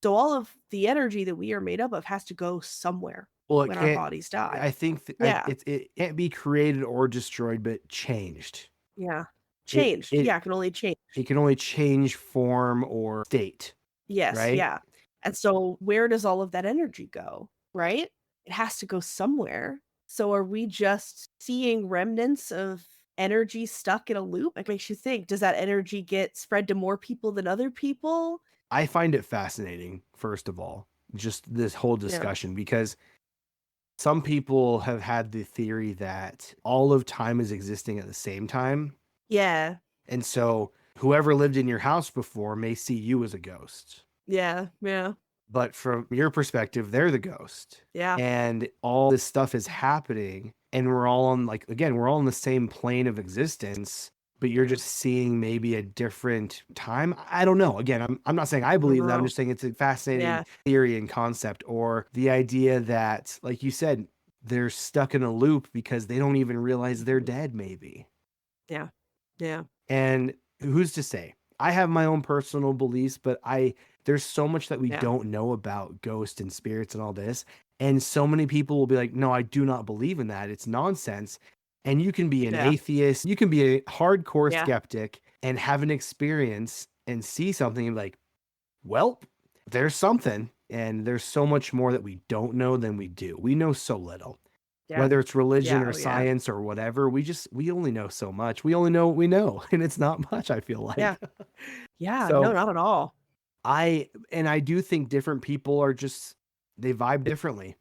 So all of the energy that we are made up of has to go somewhere Well, it when our can't. bodies die. I think Yeah. it can't be created or destroyed, but changed. Yeah. It Changed. it Yeah, it can only change. it can only change form or state, Yes, right? yeah. And so where does all of that energy go, right? It has to go somewhere. So are we just seeing remnants of energy stuck in a loop? It makes you think, does that energy get spread to more people than other people? I find it fascinating, first of all, just this whole Yeah. discussion, because some people have had the theory that all of time is existing at the same time. Yeah. And so whoever lived in your house before may see you as a ghost. Yeah. Yeah. But from your perspective, they're the ghost. Yeah. And all this stuff is happening. And we're all on, like, again, we're all on the same plane of existence, but you're just seeing maybe a different time. I don't know. Again, I'm not saying I believe that. I'm know. just saying it's a fascinating Yeah. theory and concept, or the idea that, like you said, they're stuck in a loop because they don't even realize they're dead, maybe. Yeah. Yeah. And who's to say? I have my own personal beliefs, but there's so much that we Yeah. don't know about ghosts and spirits and all this. And so many people will be like, no, I do not believe in that. It's nonsense. And you can be an Yeah. atheist, you can be a hardcore Yeah. skeptic and have an experience and see something and be like, well, there's something. And there's so much more that we don't know than we do. We know so little. Yeah. Whether it's religion Yeah. or Oh, yeah. science or whatever, we only know so much. We only know what we know, and it's not much, I feel like. Yeah. Yeah. No, So not at all. I do think different people are just, they vibe differently.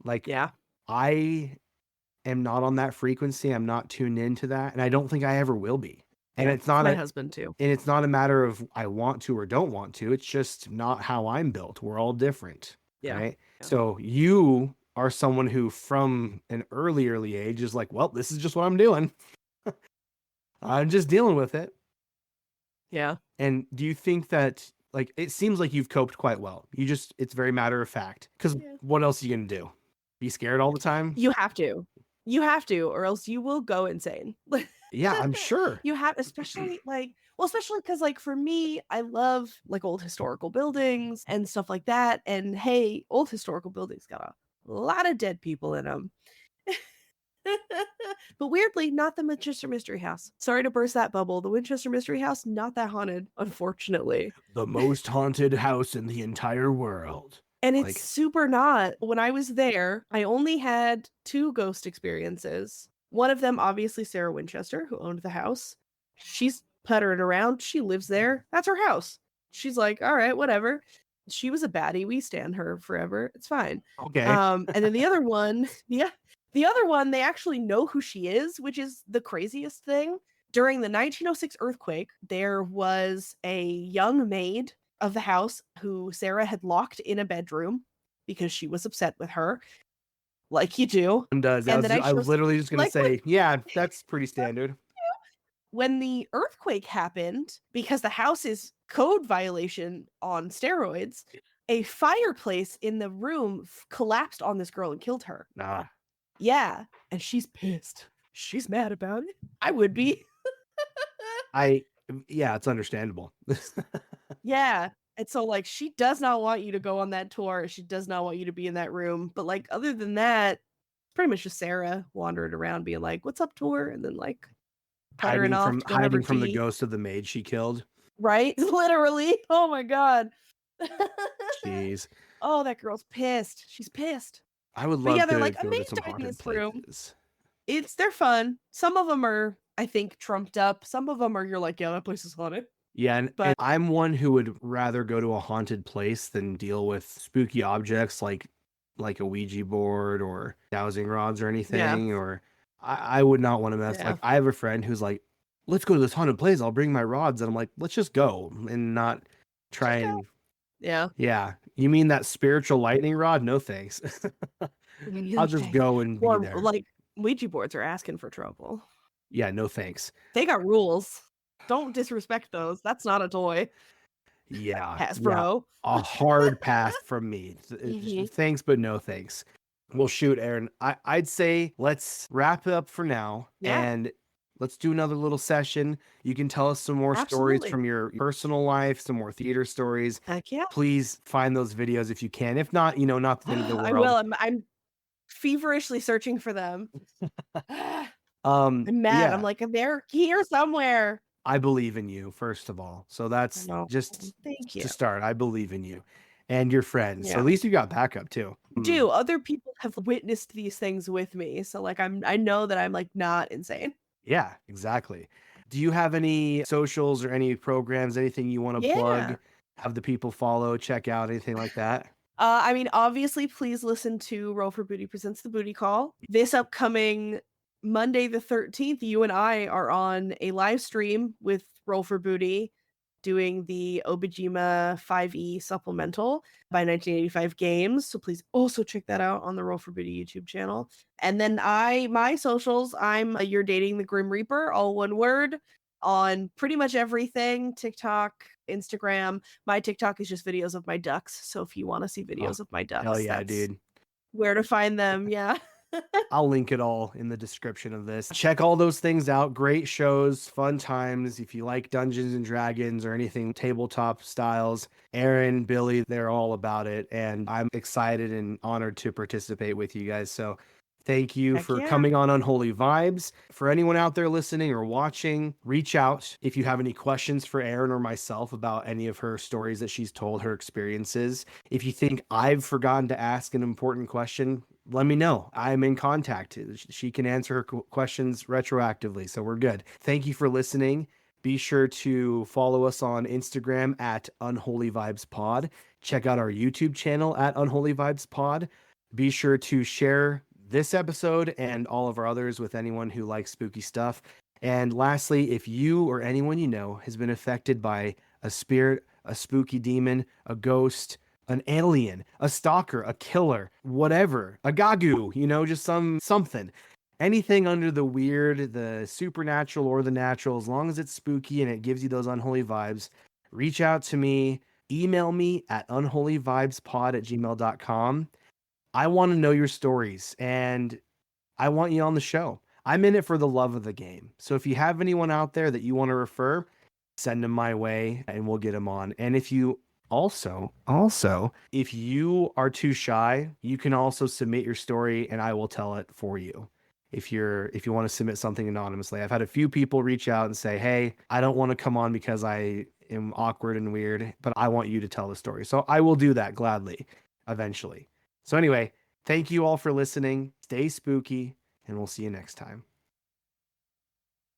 Like, Yeah. I am not on that frequency. I'm not tuned into that, and I don't think I ever will be. And Yeah. it's not My husband too. and it's not a matter of I want to or don't want to. It's just not how I'm built. We're all different, Yeah. right? Yeah. So you are someone who from an early age is like, well, this is just what I'm doing. I'm just dealing with it. Yeah. And do you think that, like, it seems like you've coped quite well? It's very matter of fact. Because Yeah. what else are you going to do? Be scared all the time? You have to. You have to, or else you will go insane. Yeah, I'm sure. You have, especially because like for me, I love like old historical buildings and stuff like that. And hey, old historical buildings got a lot of dead people in them. But weirdly, not the Winchester Mystery House. Sorry to burst that bubble. The Winchester Mystery House, not that haunted, unfortunately. The most haunted house in the entire world. And it's Like- super not. When I was there, I only had 2 ghost experiences. One of them, obviously, Sarah Winchester, who owned the house. She's puttering around. She lives there. That's her house. She's like, all right, whatever. She was a baddie. We stand her forever. It's fine. Okay. And then the other one, the other one, they actually know who she is, which is the craziest thing. During the 1906 earthquake, there was a young maid of the house who Sarah had locked in a bedroom because she was upset with her, like you do. And I was literally just going to say, yeah, that's pretty standard. When the earthquake happened, because the house is code violation on steroids, a fireplace in the room collapsed on this girl and killed her. Nah. Yeah, and she's pissed. She's mad about it. I would be. Yeah, it's understandable. Yeah. And so like she does not want you to go on that tour. She does not want you to be in that room. But like other than that, pretty much just Sarah wandering around being like, "What's up, tour?" And then like puttering off to go have her hiding from the tea. ghost of the maid she killed. Right? Literally. Oh my god. Jeez. Oh, that girl's pissed. She's pissed. I would But love yeah, to they're like, go "A to maid some died in haunted this room." places. They're fun. Some of them are, I think, trumped up. Some of them are you're like, yeah, that place is haunted. Yeah, and But- I'm one who would rather go to a haunted place than deal with spooky objects like a Ouija board or dowsing rods or anything. Or I would not want to mess. Yeah. Like, I have a friend who's like, let's go to this haunted place. I'll bring my rods. And I'm like, let's just go and not try and. Yeah. Yeah. You mean that spiritual lightning rod? No thanks. I'll just go and be Or there. like Ouija boards are asking for trouble. Yeah, no thanks. They got rules. Don't disrespect those. That's not a toy. Yeah. Hasbro. A hard pass from me. Mhm. Thanks, but no thanks. Well, shoot, Aaron, I'd say let's wrap it up for now Yeah, and let's do another little session. You can tell us some more stories absolutely. from your personal life, some more theater stories. Heck yeah. Please find those videos if you can. If not, you know, not the end of the I will. world. I'm feverishly searching for them. I'm mad. I'm Yeah, like, they're here somewhere. I believe in you, first of all. So I that's know. just Thank you. to start. I believe in you and your friends. So Yeah. at least you got backup too. Do other people have witnessed these things with me? So like I know that I'm like not insane. Yeah, exactly. Do you have any socials or any programs, anything you want to plug, Yeah. have the people follow, check out, anything like that? I mean, obviously, please listen to Roll for Booty presents the Booty Call. This upcoming Monday the 13th, you and I are on a live stream with Roll for Booty doing the Obijima 5e supplemental by 1985 Games. So please also check that out on the Roll for Booty YouTube channel. And then my socials, I'm You're Dating the Grim Reaper, all one word, on pretty much everything, TikTok, Instagram. My TikTok is just videos of my ducks. So if you want to see Oh, videos of my hell ducks, yeah, that's dude. where to find them. Yeah. I'll link it all in the description of this. Check all those things out. Great shows, fun times. If you like Dungeons and Dragons or anything tabletop styles, Aaron, Billy, they're all about it. And I'm excited and honored to participate with you guys. So thank you Heck for yeah. coming on Unholy Vibes. For anyone out there listening or watching, reach out if you have any questions for Aaron or myself about any of her stories that she's told, her experiences. If you think I've forgotten to ask an important question, let me know. I'm in contact. She can answer her questions retroactively, so we're good. Thank you for listening. Be sure to follow us on Instagram at Unholy Vibes Pod. Check out our YouTube channel at Unholy Vibes Pod. Be sure to share this episode and all of our others with anyone who likes spooky stuff. And lastly, if you or anyone you know has been affected by a spirit, a spooky demon, a ghost, an alien, a stalker, a killer, whatever, a gagu, you know, just something. Anything under the weird, the supernatural or the natural, as long as it's spooky and it gives you those unholy vibes, reach out to me, email me at unholyvibespod@gmail.com. I want to know your stories and I want you on the show. I'm in it for the love of the game. So if you have anyone out there that you want to refer, send them my way and we'll get them on. And if you also, if you are too shy, you can also submit your story and I will tell it for you. If you want to submit something anonymously. I've had a few people reach out and say, "Hey, I don't want to come on because I am awkward and weird, but I want you to tell the story." So I will do that gladly eventually. So anyway, thank you all for listening. Stay spooky and we'll see you next time.